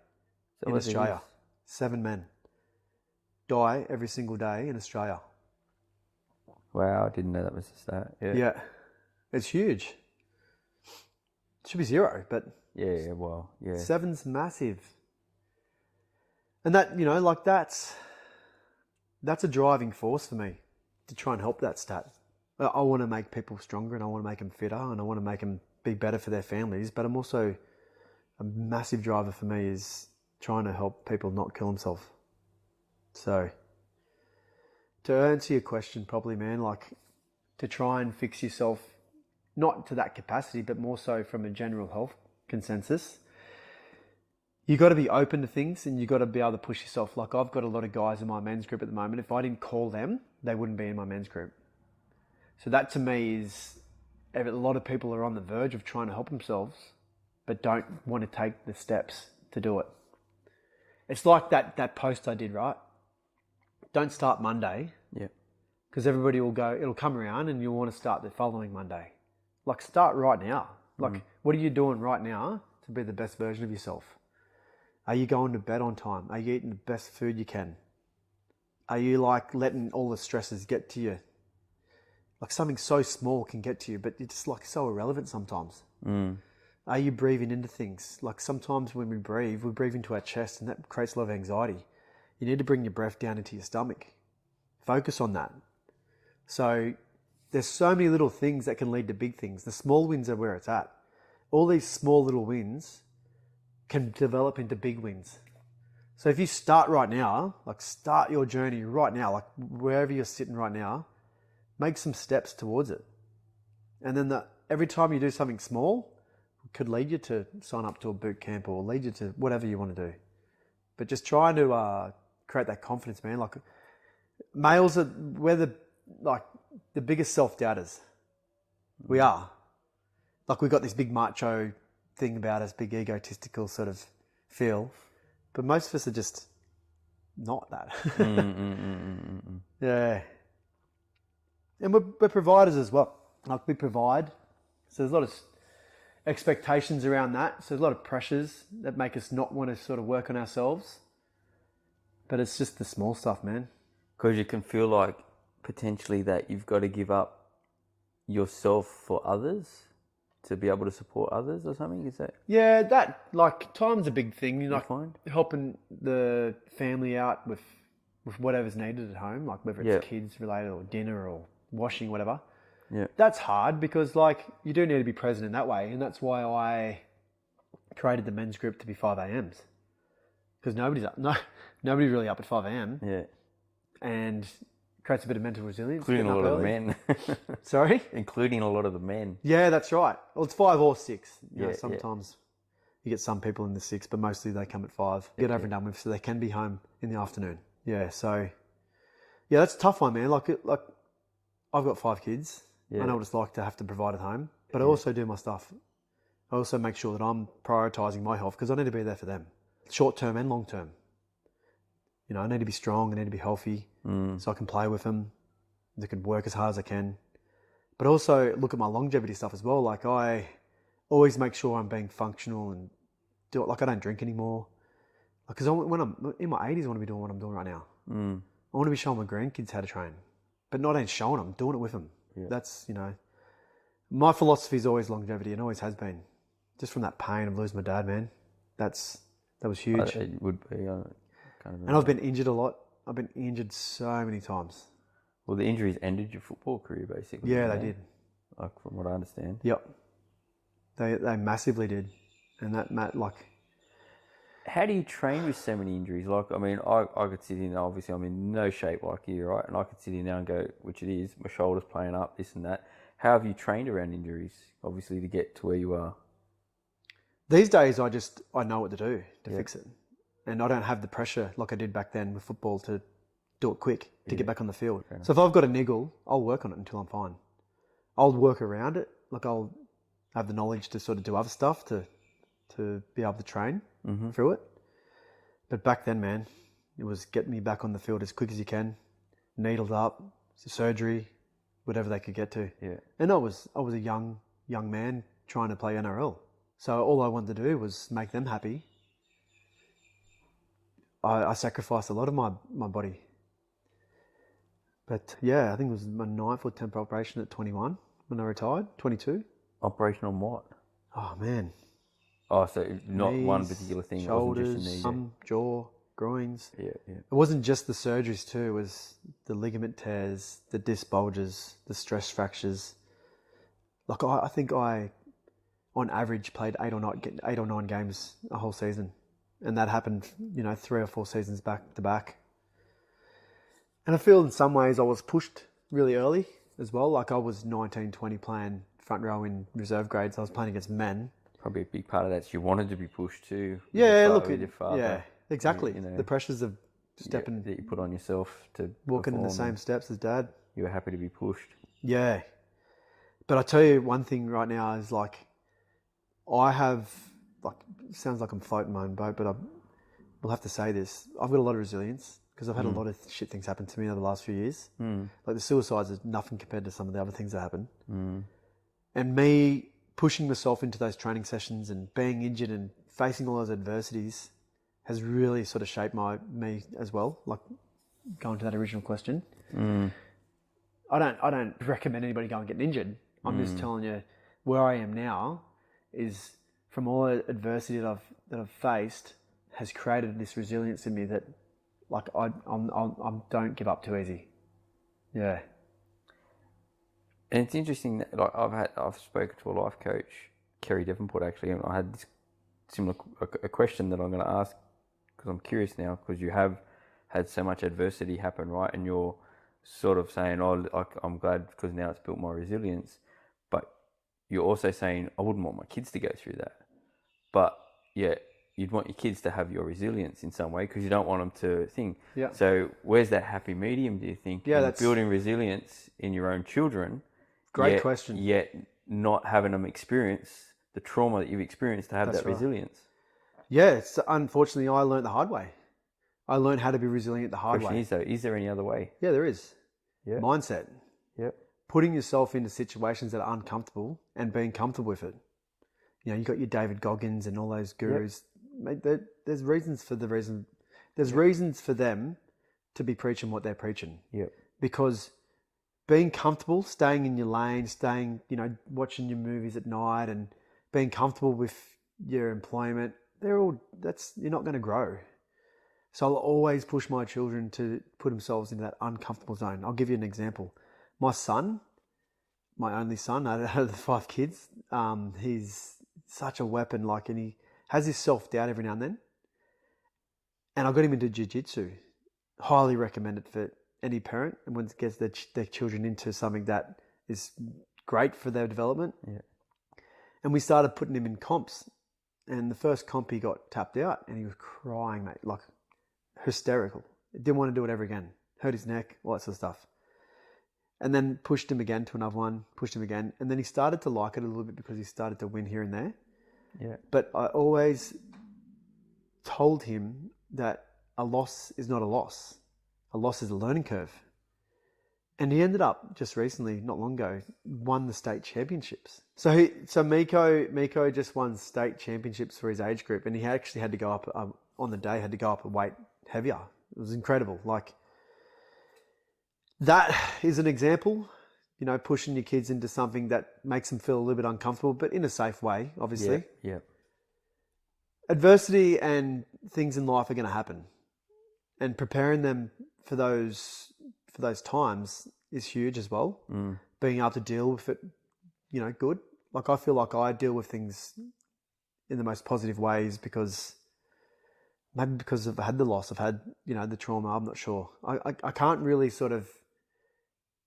[SPEAKER 2] in Australia. 7 men die every single day in Australia.
[SPEAKER 3] Wow, I didn't know that was a stat.
[SPEAKER 2] Yeah. It's huge. It should be 0, but...
[SPEAKER 3] Yeah, well, yeah.
[SPEAKER 2] 7's massive. And that, you know, like that's a driving force for me to try and help that stat. I want to make people stronger, and I want to make them fitter, and I want to make them be better for their families. But I'm also, a massive driver for me is trying to help people not kill themselves. So to answer your question properly, man, like to try and fix yourself, not to that capacity, but more so from a general health consensus, you got to be open to things and you got to be able to push yourself. Like I've got a lot of guys in my men's group at the moment. If I didn't call them, they wouldn't be in my men's group. So that to me is, a lot of people are on the verge of trying to help themselves, but don't want to take the steps to do it. It's like that post I did, right? Don't start Monday.
[SPEAKER 3] Yeah.
[SPEAKER 2] Because everybody will go, it'll come around and you'll want to start the following Monday. Like start right now. Like what are you doing right now to be the best version of yourself? Are you going to bed on time? Are you eating the best food you can? Are you like letting all the stresses get to you? Like something so small can get to you, but it's just like so irrelevant sometimes. Are you breathing into things? Like sometimes when we breathe into our chest and that creates a lot of anxiety. You need to bring your breath down into your stomach. Focus on that. So there's so many little things that can lead to big things. The small wins are where it's at. All these small little wins can develop into big wins. So if you start right now, like start your journey right now, like wherever you're sitting right now, make some steps towards it. And then every time you do something small, it could lead you to sign up to a boot camp or lead you to whatever you want to do. But just trying to create that confidence, man. Like males we're the biggest self-doubters. We are. Like we've got this big macho thing about us, big egotistical sort of feel. But most of us are just not that. Yeah. And we're providers as well. Like we provide. So there's a lot of expectations around that. So there's a lot of pressures that make us not want to sort of work on ourselves. But it's just the small stuff, man.
[SPEAKER 3] Because you can feel like potentially that you've got to give up yourself for others to be able to support others or something? Is that?
[SPEAKER 2] Yeah, that like time's a big thing. You know, like
[SPEAKER 3] find?
[SPEAKER 2] helping the family out with whatever's needed at home, like whether it's kids related or dinner or washing, whatever.
[SPEAKER 3] Yeah.
[SPEAKER 2] That's hard because like you do need to be present in that way, and that's why I created the men's group to be 5 a.m.s. Because nobody's really up at 5 a.m.
[SPEAKER 3] Yeah.
[SPEAKER 2] And creates a bit of mental resilience.
[SPEAKER 3] Including a lot of the men.
[SPEAKER 2] Sorry?
[SPEAKER 3] Including a lot of the men.
[SPEAKER 2] Yeah, that's right. Well, it's 5 or 6. You know,
[SPEAKER 3] Yeah,
[SPEAKER 2] sometimes you get some people in the 6, but mostly they come at 5. Get over and done with so they can be home in the afternoon. Yeah, so... Yeah, that's a tough one, man. Like I've got 5 kids.
[SPEAKER 3] Yeah.
[SPEAKER 2] I know what it's like to have to provide at home. But I also do my stuff. I also make sure that I'm prioritising my health because I need to be there for them. Short term and long term. You know, I need to be strong, I need to be healthy so I can play with them. I can work as hard as I can. But also look at my longevity stuff as well. Like I always make sure I'm being functional and do it. Like I don't drink anymore. Because when I'm in my 80s, I want to be doing what I'm doing right now. I want to be showing my grandkids how to train. But not only showing them, doing it with them. Yeah. That's, you know, my philosophy is always longevity and always has been. Just from that pain of losing my dad, man. That was huge.
[SPEAKER 3] It would be.
[SPEAKER 2] And I've been injured a lot. I've been injured so many times.
[SPEAKER 3] Well, the injuries ended your football career, basically.
[SPEAKER 2] Yeah, they did.
[SPEAKER 3] Like from what I understand.
[SPEAKER 2] Yep. They massively did. And that like...
[SPEAKER 3] How do you train with so many injuries? Like, I mean, I could sit in, obviously I'm in no shape like you, right? And I could sit in now and go, which it is, my shoulder's playing up, this and that. How have you trained around injuries, obviously, to get to where you are?
[SPEAKER 2] These days, I know what to do to fix it. And I don't have the pressure like I did back then with football to do it quick, to get back on the field. So if I've got a niggle, I'll work on it until I'm fine. I'll work around it. Like I'll have the knowledge to sort of do other stuff to be able to train through it. But back then, man, it was get me back on the field as quick as you can, needled up, surgery, whatever they could get to. Yeah. And I was a young man trying to play NRL. So all I wanted to do was make them happy. I sacrificed a lot of my body. But yeah, I think it was my 9th or 10th operation at 21 when I retired, 22.
[SPEAKER 3] Operation on what?
[SPEAKER 2] Oh, man.
[SPEAKER 3] Oh, so not
[SPEAKER 2] Knees,
[SPEAKER 3] one particular thing.
[SPEAKER 2] Shoulders,
[SPEAKER 3] it wasn't just a knee,
[SPEAKER 2] jaw, groins.
[SPEAKER 3] Yeah.
[SPEAKER 2] It wasn't just the surgeries too. It was the ligament tears, the disc bulges, the stress fractures. Like I think I, on average, played 8 or 9 games a whole season. And that happened, 3 or 4 seasons back to back. And I feel in some ways I was pushed really early as well. Like I was 19, 20 playing front row in reserve grades. I was playing against men.
[SPEAKER 3] Probably a big part of that. You wanted to be pushed too.
[SPEAKER 2] With
[SPEAKER 3] your father.
[SPEAKER 2] Yeah, exactly.
[SPEAKER 3] You know,
[SPEAKER 2] the pressures of stepping,
[SPEAKER 3] that you put on yourself to
[SPEAKER 2] walking in the
[SPEAKER 3] perform,
[SPEAKER 2] same steps as dad.
[SPEAKER 3] You were happy to be pushed.
[SPEAKER 2] Yeah. But I tell you one thing right now is like, I have, like, sounds like I'm floating my own boat, but we'll have to say this. I've got a lot of resilience because I've had a lot of shit things happen to me over the last few years. Like the suicides is nothing compared to some of the other things that happen. And me pushing myself into those training sessions and being injured and facing all those adversities has really sort of shaped me as well. Like going to that original question. I don't recommend anybody go and get injured. I'm just telling you where I am now is from all the adversity that I've faced has created this resilience in me that like I don't give up too easy. Yeah.
[SPEAKER 3] And it's interesting that like I've spoken to a life coach, Kerry Devonport actually, and I had this similar a question that I'm going to ask because I'm curious now because you have had so much adversity happen, right? And you're sort of saying, oh, I'm glad because now it's built my resilience. But you're also saying, I wouldn't want my kids to go through that. But yeah, you'd want your kids to have your resilience in some way because you don't want them to think.
[SPEAKER 2] Yeah.
[SPEAKER 3] So where's that happy medium, do you think?
[SPEAKER 2] Yeah,
[SPEAKER 3] that's building resilience in your own children.
[SPEAKER 2] Great question.
[SPEAKER 3] Yet not having them experience the trauma that you've experienced to have
[SPEAKER 2] That's
[SPEAKER 3] that
[SPEAKER 2] right.
[SPEAKER 3] resilience.
[SPEAKER 2] Yeah, unfortunately, I learned the hard way. I learned how to be resilient the hard
[SPEAKER 3] Question
[SPEAKER 2] way.
[SPEAKER 3] is though, is there any other way?
[SPEAKER 2] Yeah, there is.
[SPEAKER 3] Yeah.
[SPEAKER 2] Mindset.
[SPEAKER 3] Yep.
[SPEAKER 2] Putting yourself into situations that are uncomfortable and being comfortable with it. You know, you got your David Goggins and all those gurus. Mate, there's reasons for the reason. There's reasons for them to be preaching what they're preaching.
[SPEAKER 3] Yep.
[SPEAKER 2] Because being comfortable, staying in your lane, watching your movies at night and being comfortable with your employment, you're not going to grow. So I'll always push my children to put themselves into that uncomfortable zone. I'll give you an example. My son, my only son out of the 5 kids, he's such a weapon, and he has this self-doubt every now and then. And I got him into jiu-jitsu. Highly recommend it for any parent and when it gets their children into something that is great for their development.
[SPEAKER 3] Yeah.
[SPEAKER 2] And we started putting him in comps. And the first comp he got tapped out and he was crying, mate, like hysterical. Didn't want to do it ever again. Hurt his neck, all that sort of stuff. And then pushed him again to another one, pushed him again. And then he started to like it a little bit because he started to win here and there.
[SPEAKER 3] Yeah.
[SPEAKER 2] But I always told him that a loss is not a loss. A loss is a learning curve. And he ended up just recently, not long ago, won the state championships. So Miko just won state championships for his age group, and he actually had to go up on the day, had to go up a weight heavier. It was incredible. Like that is an example, pushing your kids into something that makes them feel a little bit uncomfortable, but in a safe way, obviously.
[SPEAKER 3] Yeah.
[SPEAKER 2] Adversity and things in life are going to happen, and preparing them for those times is huge as well. Being able to deal with it, good. Like I feel like I deal with things in the most positive ways because I've had the loss, I've had, the trauma. I'm not sure. I can't really sort of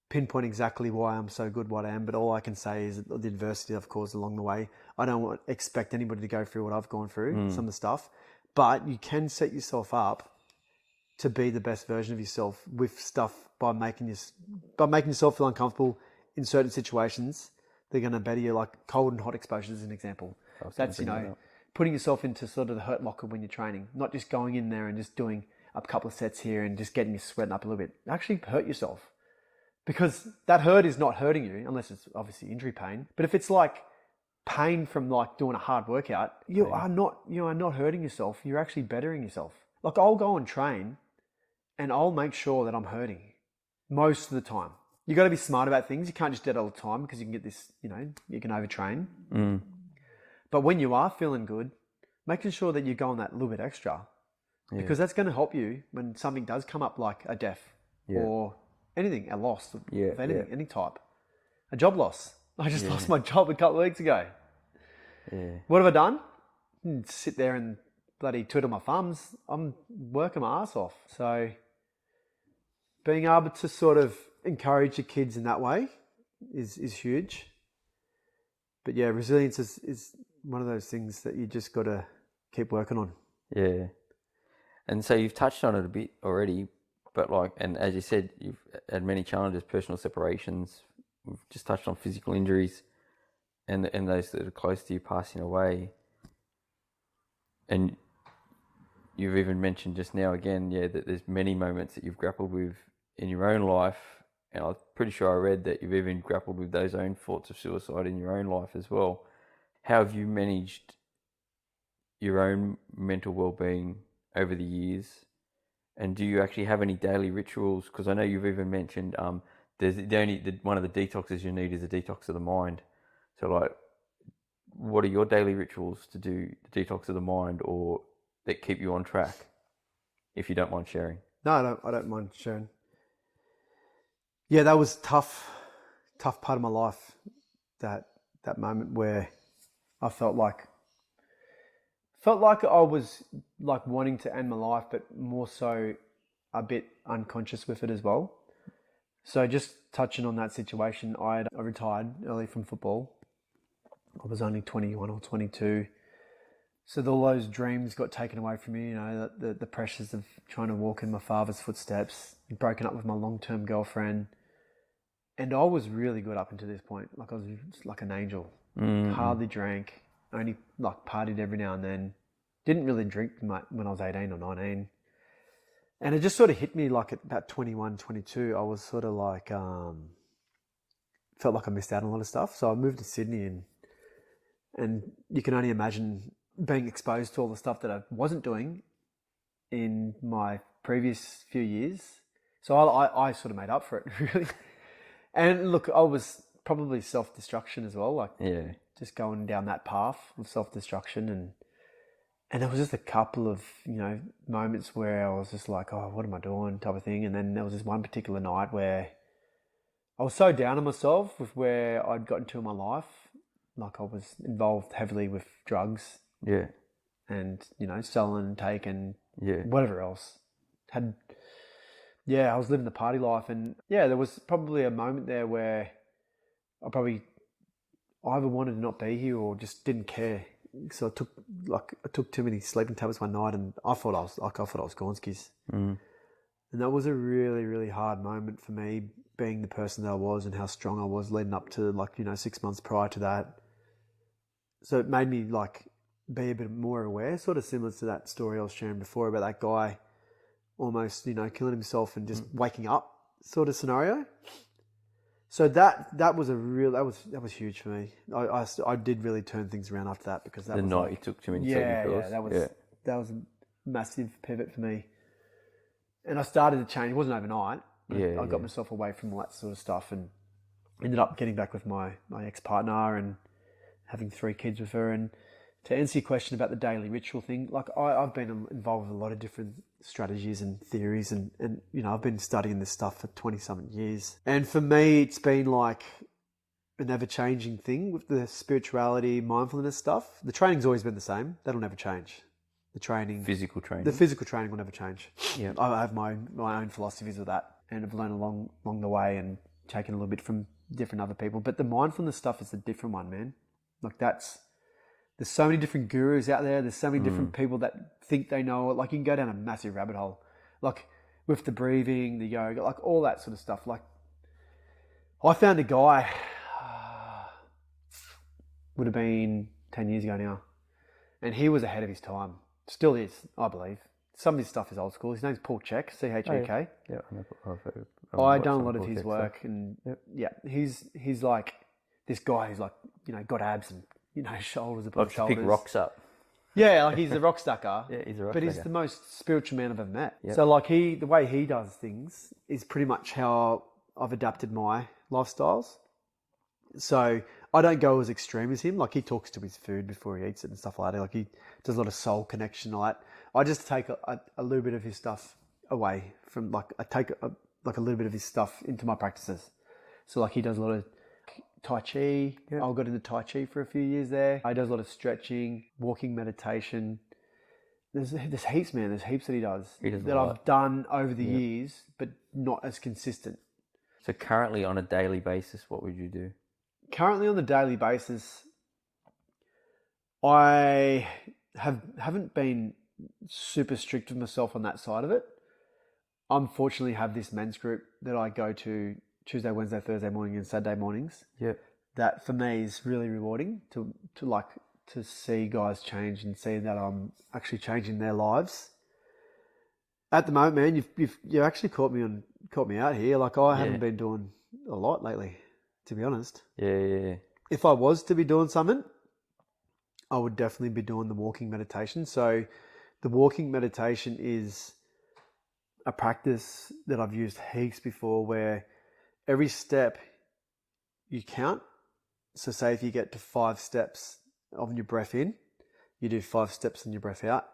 [SPEAKER 2] pinpoint exactly why I'm so good what I am, but all I can say is the adversity I've caused along the way. I don't expect anybody to go through what I've gone through, some of the stuff, but you can set yourself up to be the best version of yourself with stuff by making yourself feel uncomfortable in certain situations. They're going to better you, like cold and hot exposure is an example. That's, putting yourself into sort of the hurt locker when you're training, not just going in there and just doing a couple of sets here and just getting you sweating up a little bit. Actually hurt yourself because that hurt is not hurting you unless it's obviously injury pain. But if it's like pain from like doing a hard workout, you are not hurting yourself. You're actually bettering yourself. Like I'll go and train and I'll make sure that I'm hurting most of the time. You got to be smart about things. You can't just do it all the time because you can get this, you can overtrain. But when you are feeling good, making sure that you're going that little bit extra because that's going to help you when something does come up like a death or anything, a loss of anything, any type. A job loss. I just lost my job a couple of weeks ago.
[SPEAKER 3] Yeah.
[SPEAKER 2] What have I done? Sit there and bloody twiddle my thumbs. I'm working my ass off. So being able to sort of encourage your kids in that way is huge. But yeah, resilience is one of those things that you just got to keep working on.
[SPEAKER 3] Yeah. And so you've touched on it a bit already, but like, and as you said, you've had many challenges, personal separations. We've just touched on physical injuries, and those that are close to you passing away. And you've even mentioned just now again, that there's many moments that you've grappled with in your own life, and I'm pretty sure I read that you've even grappled with those own thoughts of suicide in your own life as well. How have you managed your own mental well-being over the years? And do you actually have any daily rituals? Because I know you've even mentioned there's one of the detoxes you need is a detox of the mind. So like, what are your daily rituals to do the detox of the mind, or that keep you on track? If you don't mind sharing.
[SPEAKER 2] No, I don't mind sharing. Yeah, that was tough part of my life. That moment where I felt like I was like wanting to end my life, but more so a bit unconscious with it as well. So just touching on that situation, I retired early from football. I was only 21 or 22. So all those dreams got taken away from me, the pressures of trying to walk in my father's footsteps, broken up with my long-term girlfriend. And I was really good up until this point. Like I was just like an angel. Mm-hmm. Hardly drank, only like partied every now and then. Didn't really drink when I was 18 or 19. And it just sort of hit me like at about 21, 22. I was sort of like, felt like I missed out on a lot of stuff. So I moved to Sydney and you can only imagine being exposed to all the stuff that I wasn't doing in my previous few years. So I sort of made up for it, really. And look, I was probably self-destruction as well, like just going down that path of self-destruction. And there was just a couple of, moments where I was just like, oh, what am I doing type of thing. And then there was this one particular night where I was so down on myself with where I'd gotten to in my life. Like I was involved heavily with drugs.
[SPEAKER 3] Yeah.
[SPEAKER 2] And, selling, taking, whatever else. I was living the party life. And there was probably a moment there where I either wanted to not be here or just didn't care. So I took too many sleeping tablets one night, and I thought I was Gonskis. Mm. And that was a really, really hard moment for me, being the person that I was and how strong I was leading up to 6 months prior to that. So it made me be a bit more aware, sort of similar to that story I was sharing before about that guy almost, killing himself and just waking up sort of scenario. So that was huge for me. I did really turn things around after that, because that
[SPEAKER 3] the
[SPEAKER 2] was
[SPEAKER 3] night you took too many sleeping pills.
[SPEAKER 2] That was a massive pivot for me. And I started to change. It wasn't overnight. I got myself away from all that sort of stuff and ended up getting back with my ex-partner and having 3 kids with her. And to answer your question about the daily ritual thing, I've been involved with a lot of different strategies and theories, and I've been studying this stuff for 20-something years. And for me, it's been like an ever-changing thing with the spirituality, mindfulness stuff. The training's always been the same. That'll never change. The physical training will never change. Yeah, I have my own philosophies of that, and I've learned along the way and taken a little bit from different other people. But the mindfulness stuff is a different one, man. There's so many different gurus out there. There's so many different people that think they know it. You can go down a massive rabbit hole, with the breathing, the yoga, all that sort of stuff. I found a guy, would have been 10 years ago now, and he was ahead of his time. Still is, I believe. Some of his stuff is old school. His name's Paul Chek, C-H-E-K.
[SPEAKER 3] Yeah,
[SPEAKER 2] I've done a lot of his work, and he's like this guy who's got abs and shoulders above shoulders.
[SPEAKER 3] Pick rocks up.
[SPEAKER 2] Yeah, he's a rock stacker.
[SPEAKER 3] Yeah, he's a rock
[SPEAKER 2] But
[SPEAKER 3] stacker.
[SPEAKER 2] he's the most spiritual man I've ever met.
[SPEAKER 3] Yep.
[SPEAKER 2] So the way he does things is pretty much how I've adapted my lifestyles. So I don't go as extreme as him. He talks to his food before he eats it and stuff like that. He does a lot of soul connection and all that. I just take a little bit of his stuff away from, I take a little bit of his stuff into my practices. So he does a lot of Tai Chi. Yeah. I got into Tai Chi for a few years there. He does a lot of stretching, walking meditation. There's heaps, man. There's heaps that he does
[SPEAKER 3] He does a
[SPEAKER 2] that
[SPEAKER 3] lot.
[SPEAKER 2] I've done over the years, but not as consistent.
[SPEAKER 3] So currently on a daily basis, what would you do?
[SPEAKER 2] Currently on the daily basis, I haven't been super strict with myself on that side of it. I unfortunately have this men's group that I go to Tuesday, Wednesday, Thursday morning and Saturday mornings.
[SPEAKER 3] Yep.
[SPEAKER 2] That for me is really rewarding to see guys change and see that I'm actually changing their lives. At the moment, man, you've actually caught me out here. Like I haven't been doing a lot lately, to be honest.
[SPEAKER 3] Yeah.
[SPEAKER 2] If I was to be doing something, I would definitely be doing the walking meditation. So the walking meditation is a practice that I've used heaps before where every step you count. So say if you get to 5 steps of your breath in, you do 5 steps on your breath out.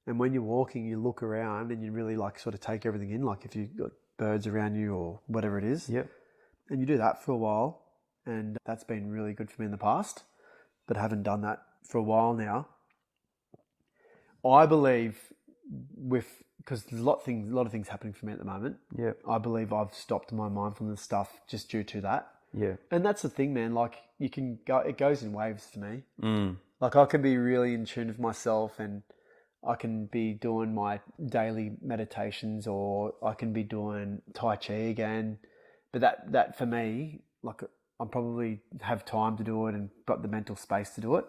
[SPEAKER 2] And when you're walking, you look around and you really like sort of take everything in, like if you've got birds around you or whatever it is.
[SPEAKER 3] Yep.
[SPEAKER 2] And you do that for a while. And that's been really good for me in the past, but I haven't done that for a while now. I believe because there's a lot of things happening for me at the moment.
[SPEAKER 3] Yeah.
[SPEAKER 2] I believe I've stopped my mindfulness stuff just due to that.
[SPEAKER 3] Yeah.
[SPEAKER 2] And that's the thing, man. Like it goes in waves for me.
[SPEAKER 3] Mm.
[SPEAKER 2] Like I can be really in tune with myself and I can be doing my daily meditations or I can be doing Tai Chi again. But that for me, like I probably have time to do it and got the mental space to do it.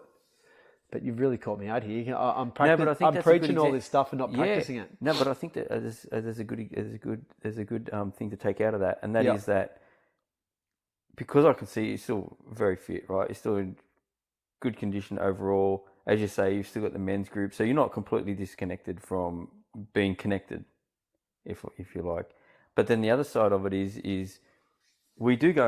[SPEAKER 2] But you've really caught me out here. I'm preaching all this stuff and not practicing it.
[SPEAKER 3] No, but I think that there's a good thing to take out of that, and that is that because I can see you're still very fit, right? You're still in good condition overall. As you say, you've still got the men's group, so you're not completely disconnected from being connected, if you like. But then the other side of it is we do go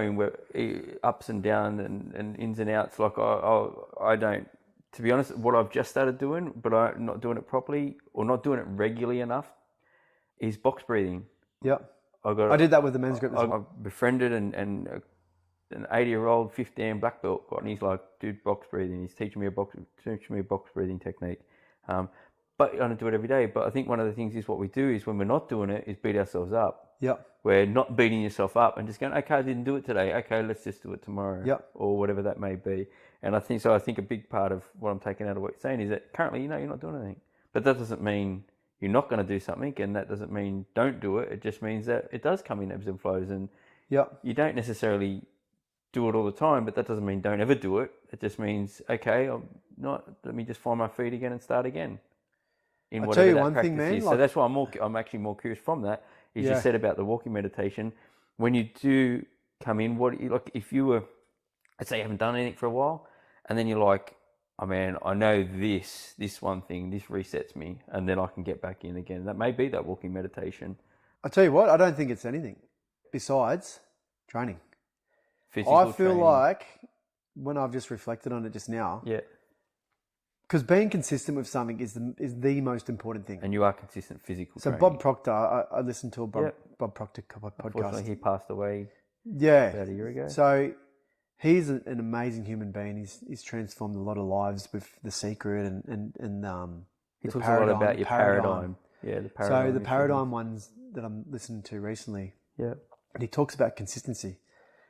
[SPEAKER 3] in ups and downs and ins and outs. Like I don't. To be honest, what I've just started doing, but I'm not doing it properly or not doing it regularly enough, is box breathing.
[SPEAKER 2] Yep. I did that with the men's group as well.
[SPEAKER 3] I befriended an 80-year-old 15 black belt, and he's like, dude, box breathing. He's teaching me a box breathing technique. But I don't do it every day. But I think one of the things is what we do is when we're not doing it is beat ourselves up.
[SPEAKER 2] Yep.
[SPEAKER 3] We're not beating yourself up and just going, okay, I didn't do it today. Okay, let's just do it tomorrow.
[SPEAKER 2] Yep.
[SPEAKER 3] Or whatever that may be. And I think a big part of what I'm taking out of what you're saying is that currently, you're not doing anything. But that doesn't mean you're not going to do something, and that doesn't mean don't do it. It just means that it does come in ebbs and flows, and you don't necessarily do it all the time, but that doesn't mean don't ever do it. It just means, okay, let me just find my feet again and start again.
[SPEAKER 2] I'll tell you one thing, man.
[SPEAKER 3] So that's why I'm actually more curious from that. You said about the walking meditation. When you do come in, if you were, let's say you haven't done anything for a while, and then you're like, oh man, I know this one thing, this resets me, and then I can get back in again. That may be that walking meditation.
[SPEAKER 2] I'll tell you what, I don't think it's anything besides training. I feel like when I've just reflected on it just now, because being consistent with something is the most important thing.
[SPEAKER 3] And you are consistent physical training.
[SPEAKER 2] Bob Proctor, I listened to a Bob Proctor podcast.
[SPEAKER 3] Unfortunately, he passed away about a year ago.
[SPEAKER 2] So he's an amazing human being. He's transformed a lot of lives with The Secret and
[SPEAKER 3] he talks a lot about your paradigm. Yeah, the paradigm.
[SPEAKER 2] So the paradigm ones that I'm listening to recently.
[SPEAKER 3] Yeah.
[SPEAKER 2] And he talks about consistency.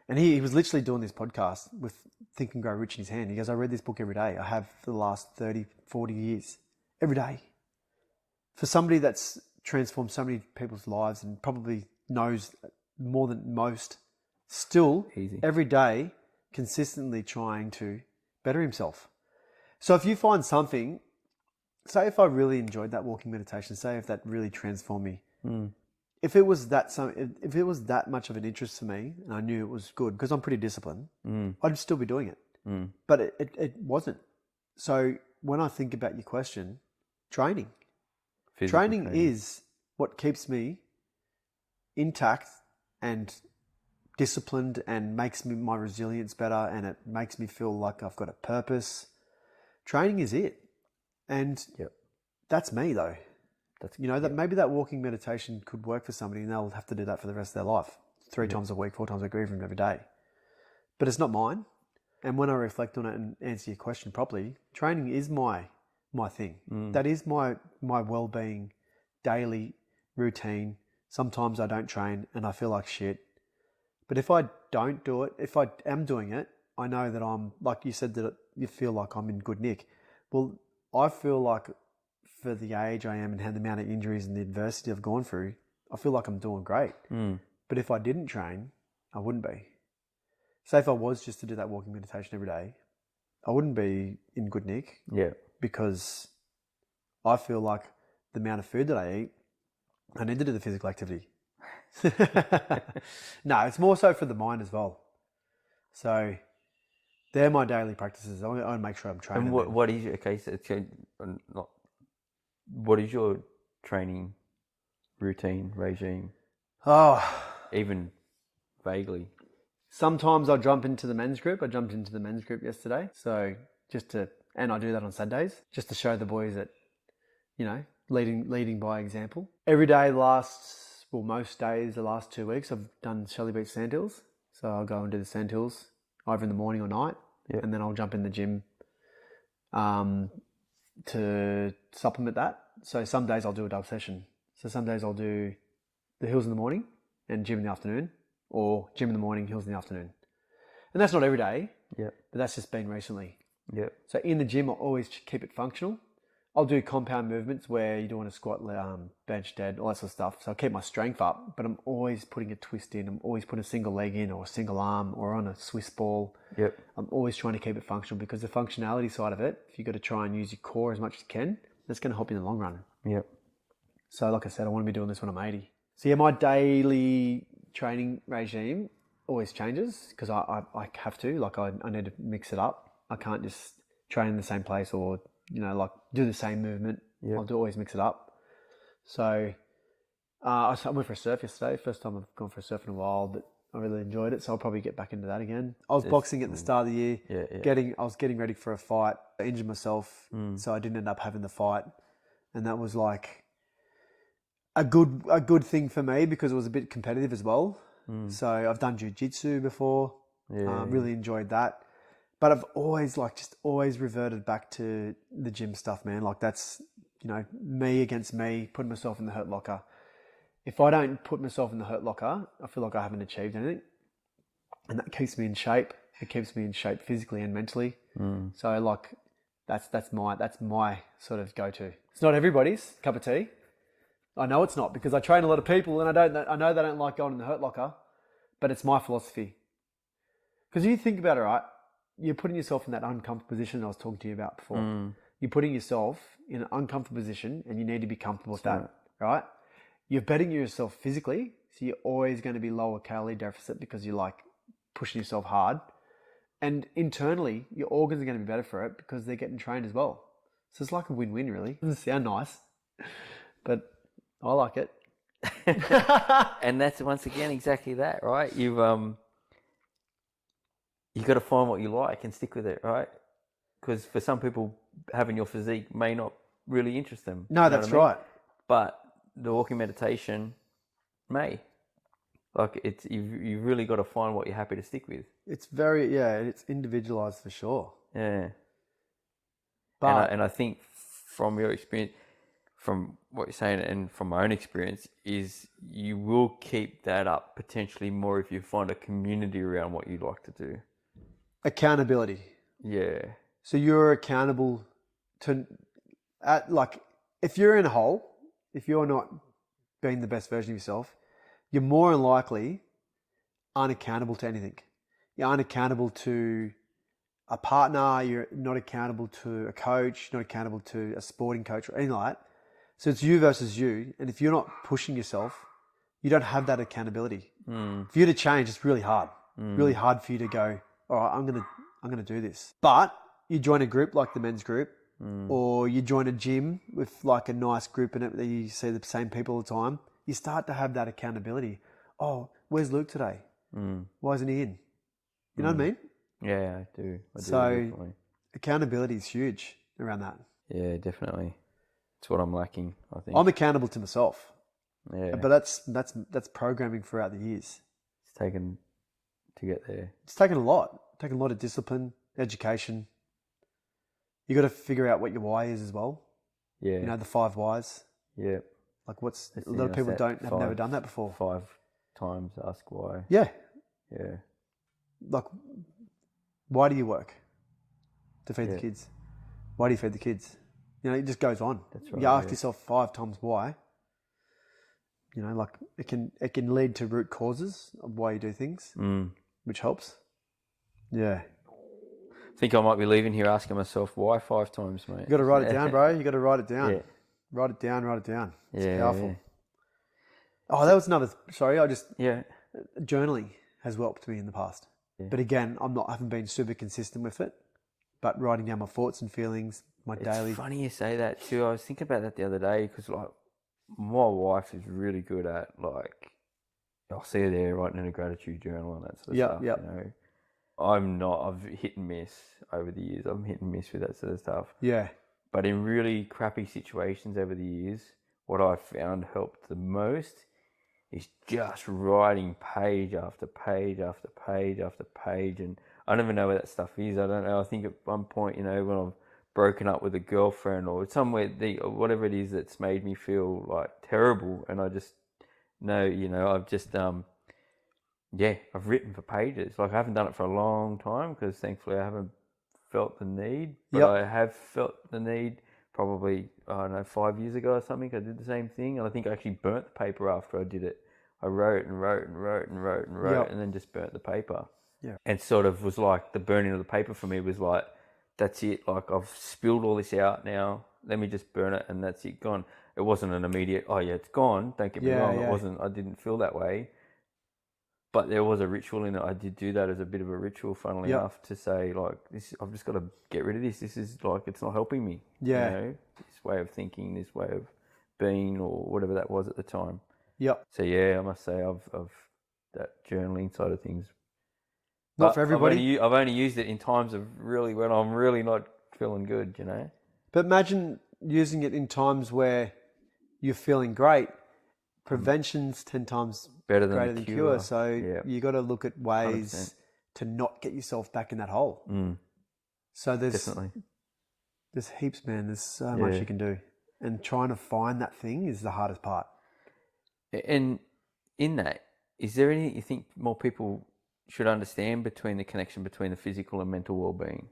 [SPEAKER 2] And he was literally doing this podcast with Think and Grow Rich in his hand. He goes, I read this book every day. I have for the last 30, 40 years. Every day. For somebody that's transformed so many people's lives and probably knows more than most, still every day consistently trying to better himself. So if you find something, say if I really enjoyed that walking meditation, say if that really transformed me, if it was that much of an interest to me, and I knew it was good because I'm pretty disciplined, I'd still be doing it. But it wasn't. So when I think about your question, training is what keeps me intact and disciplined and makes my resilience better, and it makes me feel like I've got a purpose. Training is it, and that's me though. That maybe that walking meditation could work for somebody and they'll have to do that for the rest of their life, 3 times a week, 4 times a week, or even every day. But it's not mine. And when I reflect on it and answer your question properly, training is my my thing. That is my well-being daily routine. Sometimes I don't train and I feel like shit. But if I don't do it, if I am doing it, I know that I'm, like you said, that you feel like I'm in good nick. Well, I feel like for the age I am and the amount of injuries and the adversity I've gone through, I feel like I'm doing great. But if I didn't train, I wouldn't be. Say if I was just to do that walking meditation every day, I wouldn't be in good nick.
[SPEAKER 3] Yeah.
[SPEAKER 2] Because I feel like the amount of food that I eat, I need to do the physical activity. No, it's more so for the mind as well. So they're my daily practices. I want to make sure I'm training.
[SPEAKER 3] And what is your, okay, so what is your training routine, regime?
[SPEAKER 2] Oh,
[SPEAKER 3] Even vaguely.
[SPEAKER 2] sometimes I jump into the men's group. I jumped into the men's group yesterday. So and I do that on Saturdays, just to show the boys that, leading by example. Every day most days, the last 2 weeks, I've done Shelley Beach Sandhills. So I'll go and do the Sandhills either in the morning or night.
[SPEAKER 3] Yep.
[SPEAKER 2] And then I'll jump in the gym to supplement that. So some days I'll do a double session. So some days I'll do the hills in the morning and gym in the afternoon, or gym in the morning, hills in the afternoon. And that's not every day,
[SPEAKER 3] Yep.
[SPEAKER 2] but that's just been recently.
[SPEAKER 3] Yep.
[SPEAKER 2] So in the gym, I'll always keep it functional. I'll do compound movements where you don't want to squat, bench, dead, all that sort of stuff. So I'll keep my strength up, but I'm always putting a twist in. I'm always putting a single leg in or a single arm or on a Swiss ball.
[SPEAKER 3] Yep.
[SPEAKER 2] I'm always trying to keep it functional, because the functionality side of it, if you've got to try and use your core as much as you can, that's going to help you in the long run.
[SPEAKER 3] Yep.
[SPEAKER 2] So like I said, I want to be doing this when I'm 80. So yeah, my daily training regime always changes because I have to. Like I need to mix it up. I can't just train in the same place or, like do the same movement.
[SPEAKER 3] Yep.
[SPEAKER 2] I'll always mix it up. So I went for a surf yesterday. First time I've gone for a surf in a while, but I really enjoyed it. So I'll probably get back into that again. I was boxing at the start of the year.
[SPEAKER 3] Yeah.
[SPEAKER 2] I was getting ready for a fight. I injured myself, so I didn't end up having the fight. And that was like a good thing for me because it was a bit competitive as well. So I've done jiu-jitsu before. Really enjoyed that. But I've always always reverted back to the gym stuff, man. Like that's, me against me, putting myself in the hurt locker. If I don't put myself in the hurt locker, I feel like I haven't achieved anything. And that keeps me in shape. It keeps me in shape physically and mentally. So like that's my sort of go-to. It's not everybody's cup of tea. I know it's not, because I train a lot of people and I know they don't like going in the hurt locker, but it's my philosophy. Because you think about it, right? You're putting yourself in that uncomfortable position I was talking to you about before. You're putting yourself in an uncomfortable position and you need to be comfortable with that, right? You're betting yourself physically, so you're always going to be lower calorie deficit because you're like pushing yourself hard. And internally, your organs are going to be better for it because they're getting trained as well. So it's like a win-win, really. It doesn't sound nice, but I like it.
[SPEAKER 3] And that's once again exactly that, right? You've got to find what you like and stick with it, right? Because for some people, having your physique may not really interest them.
[SPEAKER 2] No, that's right.
[SPEAKER 3] But the walking meditation may. Like you've really got to find what you're happy to stick with.
[SPEAKER 2] It's it's individualized for sure.
[SPEAKER 3] Yeah.
[SPEAKER 2] But
[SPEAKER 3] and I think from your experience, from what you're saying and from my own experience, is you will keep that up potentially more if you find a community around what you like to do.
[SPEAKER 2] Accountability.
[SPEAKER 3] Yeah.
[SPEAKER 2] So you're accountable to, if you're in a hole, if you're not being the best version of yourself, you're more than likely unaccountable to anything. You're unaccountable to a partner, you're not accountable to a coach, not accountable to a sporting coach or anything like that. So it's you versus you. And if you're not pushing yourself, you don't have that accountability. For you to change, it's really hard. Really hard for you to go, all right, I'm gonna do this. But you join a group like the men's group, or you join a gym with like a nice group in it that you see the same people all the time. You start to have that accountability. Oh, where's Luke today? Why isn't he in? You know what I mean?
[SPEAKER 3] Yeah, I do.
[SPEAKER 2] So accountability is huge around that.
[SPEAKER 3] Yeah, definitely. It's what I'm lacking, I think.
[SPEAKER 2] I'm accountable to myself.
[SPEAKER 3] Yeah.
[SPEAKER 2] But that's programming throughout the years.
[SPEAKER 3] It's taken to get there.
[SPEAKER 2] It's taken a lot. Taken a lot of discipline, education. You got to figure out what your why is as well.
[SPEAKER 3] Yeah.
[SPEAKER 2] You know, the 5 whys.
[SPEAKER 3] Yeah.
[SPEAKER 2] Like
[SPEAKER 3] That's
[SPEAKER 2] a
[SPEAKER 3] the
[SPEAKER 2] lot of
[SPEAKER 3] thing,
[SPEAKER 2] people
[SPEAKER 3] that's
[SPEAKER 2] have never done that before.
[SPEAKER 3] 5 times ask why.
[SPEAKER 2] Yeah.
[SPEAKER 3] Yeah.
[SPEAKER 2] Like, why do you work? To feed
[SPEAKER 3] Yeah.
[SPEAKER 2] the kids. Why do you feed the kids? You know, it just goes on.
[SPEAKER 3] That's right,
[SPEAKER 2] You ask
[SPEAKER 3] yeah.
[SPEAKER 2] yourself 5 times why. You know, like it can lead to root causes of why you do things, which helps. Yeah.
[SPEAKER 3] I think I might be leaving here asking myself why 5 times, mate.
[SPEAKER 2] You got to write it down, bro. You got to write it down.
[SPEAKER 3] Yeah.
[SPEAKER 2] Write it down. Write it down. It's
[SPEAKER 3] Yeah,
[SPEAKER 2] powerful.
[SPEAKER 3] yeah.
[SPEAKER 2] Oh, that was another. Sorry,
[SPEAKER 3] Yeah.
[SPEAKER 2] journaling has helped me in the past.
[SPEAKER 3] Yeah.
[SPEAKER 2] But again, I haven't been super consistent with it. But writing down my thoughts and feelings, my daily.
[SPEAKER 3] It's funny you say that too. I was thinking about that the other day because, like, my wife is really good at, like, I'll see her there writing in a gratitude journal and that sort of stuff.
[SPEAKER 2] Yep.
[SPEAKER 3] You know, I'm not. I've hit and miss over the years. I'm hit and miss with that sort of stuff.
[SPEAKER 2] Yeah.
[SPEAKER 3] But in really crappy situations over the years, what I've found helped the most is just writing page after page after page after page. And I don't even know where that stuff is. I don't know. I think at one point, you know, when I've broken up with a girlfriend or somewhere, whatever it is that's made me feel like terrible, and I just know, you know, I've just I've written for pages. Like, I haven't done it for a long time because thankfully I haven't felt the need, but
[SPEAKER 2] Yep.
[SPEAKER 3] I have felt the need probably, I don't know, 5 years ago or something. I did the same thing, and I think I actually burnt the paper after I did it. I wrote and wrote and wrote and wrote and wrote,
[SPEAKER 2] Yep.
[SPEAKER 3] and then just burnt the paper.
[SPEAKER 2] Yeah.
[SPEAKER 3] And sort of was like, the burning of the paper for me was like, that's it. Like, I've spilled all this out now. Let me just burn it, and that's it, gone. It wasn't an immediate, oh yeah, it's gone. Don't get me wrong.
[SPEAKER 2] Yeah.
[SPEAKER 3] It wasn't. I didn't feel that way. But there was a ritual in it. I did do that as a bit of a ritual, funnily enough, to say, like, this. I've just got to get rid of this. This is like, it's not helping me.
[SPEAKER 2] Yeah.
[SPEAKER 3] You know, this way of thinking, this way of being, or whatever that was at the time.
[SPEAKER 2] Yep.
[SPEAKER 3] So yeah, I must say, I've that journaling side of things.
[SPEAKER 2] Not for everybody.
[SPEAKER 3] I've only used it in times of really when I'm really not feeling good. You know.
[SPEAKER 2] But imagine using it in times where you're feeling great. Prevention's 10 times
[SPEAKER 3] Better
[SPEAKER 2] greater
[SPEAKER 3] than
[SPEAKER 2] than cure. So
[SPEAKER 3] Yeah.
[SPEAKER 2] you got to look at ways
[SPEAKER 3] 100%.
[SPEAKER 2] to not get yourself back in that hole. So
[SPEAKER 3] Definitely.
[SPEAKER 2] there's heaps, man. There's so much you can do, and trying to find that thing is the hardest part.
[SPEAKER 3] And in that, is there anything you think more people should understand between the connection between the physical and mental well-being?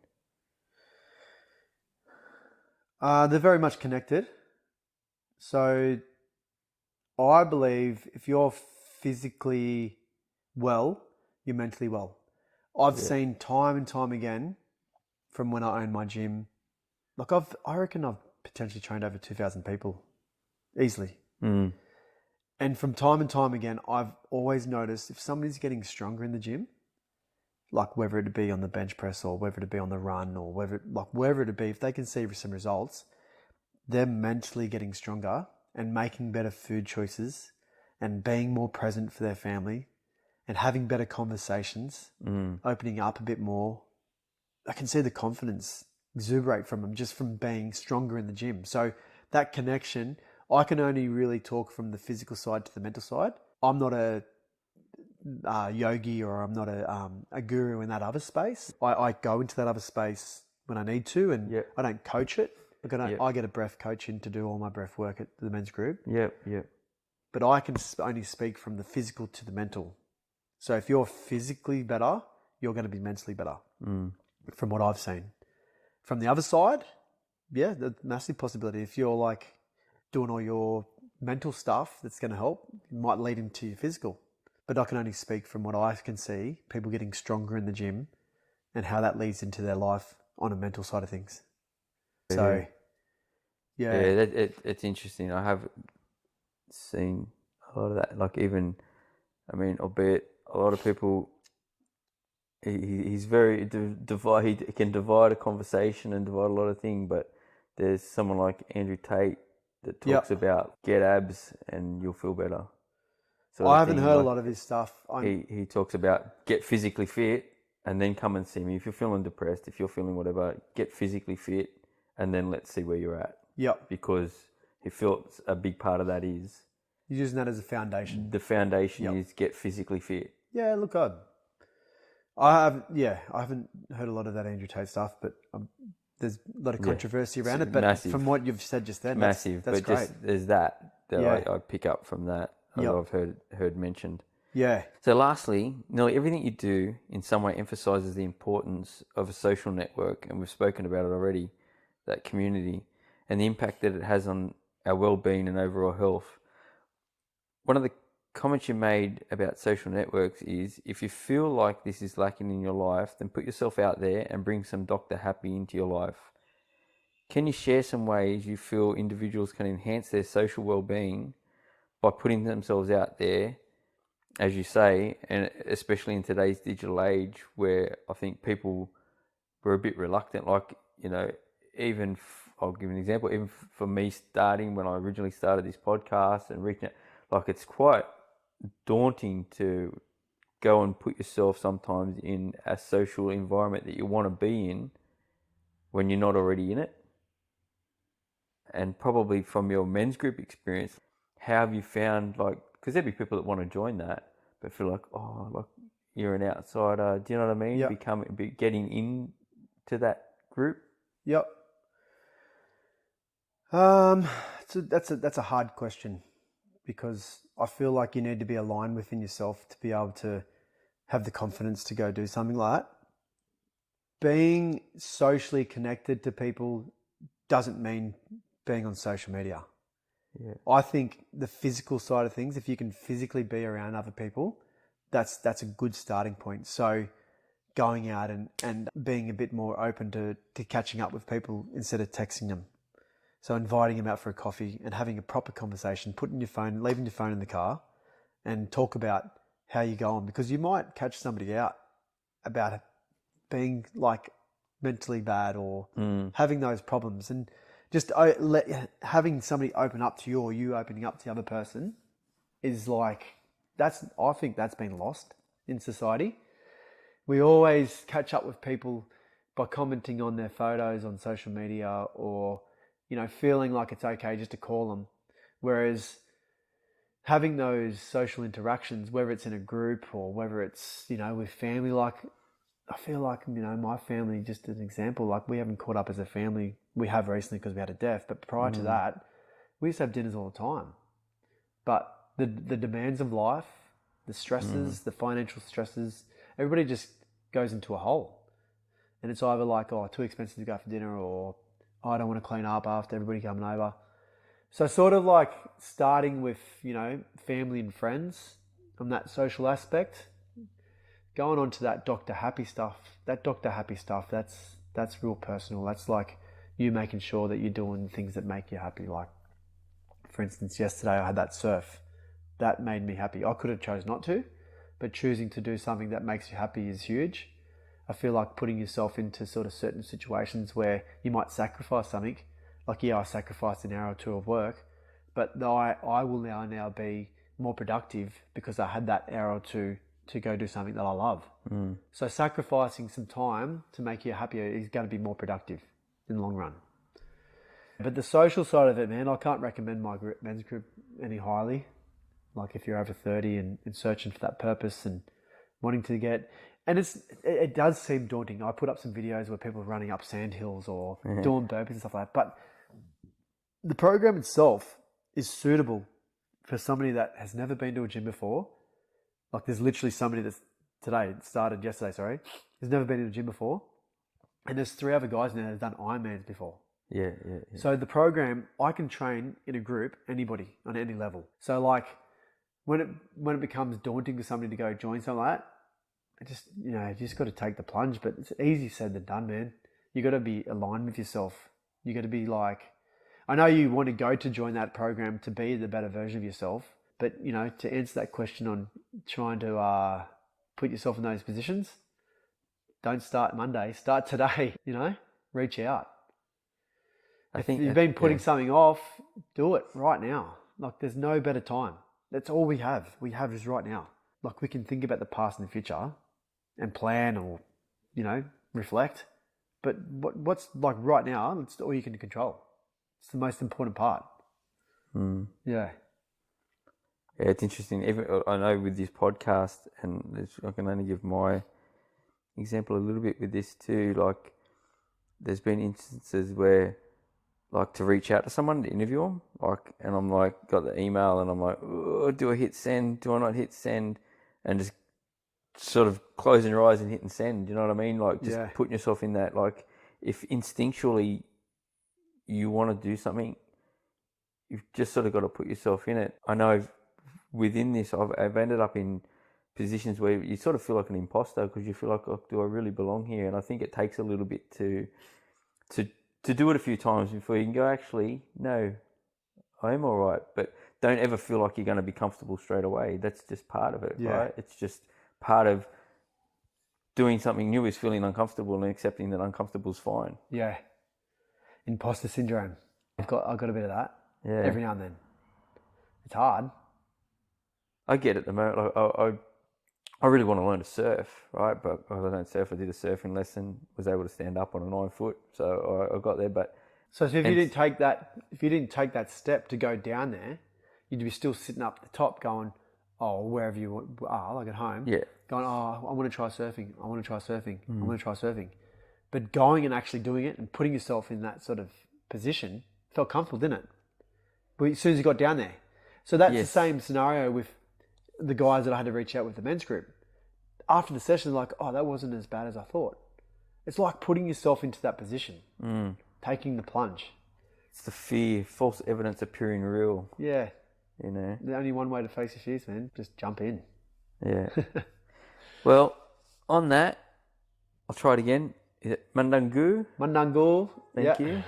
[SPEAKER 2] They're very much connected. So I believe if you're physically well, you're mentally well. I've seen time and time again from when I owned my gym. Like, I reckon I've potentially trained over 2,000 people easily. And from time and time again, I've always noticed if somebody's getting stronger in the gym, like whether it be on the bench press or whether it be on the run or wherever it be, if they can see some results, they're mentally getting stronger and making better food choices and being more present for their family and having better conversations, opening up a bit more. I can see the confidence exuberate from them just from being stronger in the gym. So that connection, I can only really talk from the physical side to the mental side. I'm not a yogi, or I'm not a guru in that other space. I go into that other space when I need to, and I don't coach it. I get a breath coach in to do all my breath work at the men's group.
[SPEAKER 3] Yep.
[SPEAKER 2] But I can only speak from the physical to the mental. So if you're physically better, you're going to be mentally better, from what I've seen. From the other side, the massive possibility. If you're like doing all your mental stuff that's going to help, it might lead into your physical. But I can only speak from what I can see, people getting stronger in the gym and how that leads into their life on a mental side of things. So,
[SPEAKER 3] it's interesting. I have seen a lot of that. Like, even, I mean, albeit a lot of people, he's very he can divide a conversation and divide a lot of things. But there's someone like Andrew Tate that talks about get abs and you'll feel better.
[SPEAKER 2] I haven't heard a lot of his stuff.
[SPEAKER 3] He talks about get physically fit and then come and see me. If you're feeling depressed, if you're feeling whatever, get physically fit and then let's see where you're at.
[SPEAKER 2] Yep.
[SPEAKER 3] Because he feels a big part of that is...
[SPEAKER 2] You're using that as a foundation.
[SPEAKER 3] The foundation is get physically fit.
[SPEAKER 2] Yeah, look good. I haven't heard a lot of that Andrew Tate stuff, but there's a lot of
[SPEAKER 3] Yeah.
[SPEAKER 2] controversy around
[SPEAKER 3] It's
[SPEAKER 2] it. But
[SPEAKER 3] massive.
[SPEAKER 2] from what you've said just then,
[SPEAKER 3] Massive,
[SPEAKER 2] that's
[SPEAKER 3] but
[SPEAKER 2] great.
[SPEAKER 3] just there's that
[SPEAKER 2] Yeah.
[SPEAKER 3] I pick up from that.
[SPEAKER 2] Yep.
[SPEAKER 3] I've heard mentioned.
[SPEAKER 2] Yeah.
[SPEAKER 3] So lastly, nearly everything you do in some way emphasizes the importance of a social network, and we've spoken about it already, that community, and the impact that it has on our well-being and overall health. One of the comments you made about social networks is, if you feel like this is lacking in your life, then put yourself out there and bring some Dr. Happy into your life. Can you share some ways you feel individuals can enhance their social well-being by putting themselves out there, as you say, and especially in today's digital age where I think people were a bit reluctant, like, even, I'll give an example, even for me starting, when I originally started this podcast and reaching out, like, it's quite daunting to go and put yourself sometimes in a social environment that you want to be in when you're not already in it. And probably from your men's group experience, how have you found, like, because there'd be people that want to join that, but feel like, oh, like, you're an outsider. Do you know what I mean?
[SPEAKER 2] Yep.
[SPEAKER 3] Getting into that group.
[SPEAKER 2] Yep. So that's a hard question, because I feel like you need to be aligned within yourself to be able to have the confidence to go do something like that. Being socially connected to people doesn't mean being on social media.
[SPEAKER 3] Yeah.
[SPEAKER 2] I think the physical side of things, if you can physically be around other people, that's a good starting point. So going out and being a bit more open to catching up with people instead of texting them. So inviting them out for a coffee and having a proper conversation, leaving your phone in the car, and talk about how you're going, because you might catch somebody out about being like mentally bad or having those problems, and just having somebody open up to you, or you opening up to the other person, is like, I think that's been lost in society. We always catch up with people by commenting on their photos on social media, or feeling like it's okay just to call them, whereas having those social interactions, whether it's in a group or whether it's with family, like, I feel like, my family, just as an example, like, we haven't caught up as a family. We have recently because we had a death, but prior to that, we used to have dinners all the time. But the demands of life, the stresses, the financial stresses, everybody just goes into a hole. And it's either like, oh, too expensive to go for dinner, or, oh, I don't want to clean up after everybody coming over. So sort of like starting with, family and friends on that social aspect, going on to that Dr. Happy stuff. That Dr. Happy stuff, that's real personal. That's like you making sure that you're doing things that make you happy. Like, for instance, yesterday I had that surf. That made me happy. I could have chose not to, but choosing to do something that makes you happy is huge. I feel like putting yourself into sort of certain situations where you might sacrifice something. Like, I sacrificed an hour or two of work, but I will now be more productive because I had that hour or two to go do something that I love. So sacrificing some time to make you happier is going to be more productive in the long run. But the social side of it, man, I can't recommend my men's group any highly. Like, if you're over 30 and searching for that purpose and wanting to get... And it does seem daunting. I put up some videos where people are running up sand hills or doing burpees and stuff like that. But the program itself is suitable for somebody that has never been to a gym before. Like, there's literally somebody that's started yesterday, has never been in a gym before. And there's 3 other guys now that have done Ironmans before.
[SPEAKER 3] Yeah.
[SPEAKER 2] So the program, I can train in a group, anybody on any level. So like, when it becomes daunting for somebody to go join something like that, you just got to take the plunge. But it's easier said than done, man. You got to be aligned with yourself. You got to be like, I know you want to go to join that program to be the better version of yourself, but to answer that question on trying to put yourself in those positions, don't start Monday. Start today. Reach out. If you've been putting something off, do it right now. Like, there's no better time. That's all we have. We have is right now. Like, we can think about the past and the future and plan or, reflect. But what's like right now, it's all you can control. It's the most important part. Yeah.
[SPEAKER 3] Yeah, it's interesting. Even I know with this podcast, and I can only give my example a little bit with this too. Like, there's been instances where, like, to reach out to someone to interview them, like, and I'm like, got the email, and I'm like, oh, do I hit send? Do I not hit send? And just sort of closing your eyes and hitting send. You know what I mean? Like, just putting yourself in that. Like, if instinctually you want to do something, you've just sort of got to put yourself in it. I know within this, I've ended up in positions where you sort of feel like an imposter because you feel like, oh, do I really belong here? And I think it takes a little bit to do it a few times before you can go, actually, no, I am all right. But don't ever feel like you're going to be comfortable straight away. That's just part of it, right? It's just part of doing something new is feeling uncomfortable and accepting that uncomfortable is fine.
[SPEAKER 2] Yeah. Imposter syndrome. I've got a bit of that.
[SPEAKER 3] Yeah.
[SPEAKER 2] Every now and then. It's hard.
[SPEAKER 3] I get it at the moment. Like, I really want to learn to surf, right? But I don't surf. I did a surfing lesson, was able to stand up on a 9 foot, so I got there. But
[SPEAKER 2] so if you didn't take that step to go down there, you'd be still sitting up at the top, going, oh, wherever you are, like at home, going, oh, I want to try surfing. I want to try surfing. I want to try surfing. But going and actually doing it and putting yourself in that sort of position felt comfortable, didn't it? But as soon as you got down there, so that's the same scenario with the guys that I had to reach out with the men's group. After the session, like, oh, that wasn't as bad as I thought. It's like putting yourself into that position, taking the plunge.
[SPEAKER 3] It's the fear, false evidence appearing real.
[SPEAKER 2] Yeah.
[SPEAKER 3] You know.
[SPEAKER 2] There's only one way to face your fears, man. Just jump in.
[SPEAKER 3] Yeah. Well, on that, I'll try it again. Is it Mandangu?
[SPEAKER 2] Mandangu.
[SPEAKER 3] Thank you.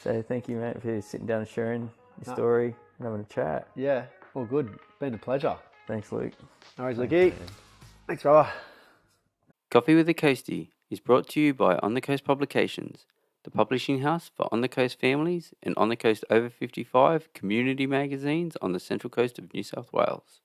[SPEAKER 3] So thank you, mate, for sitting down and sharing your story and having a chat.
[SPEAKER 2] Yeah, all good. Been a pleasure.
[SPEAKER 3] Thanks, Luke.
[SPEAKER 2] No worries, Lukey. Thanks, brother.
[SPEAKER 1] Coffee with the Coastie is brought to you by On the Coast Publications, the publishing house for On the Coast families and On the Coast over 55 community magazines on the central coast of New South Wales.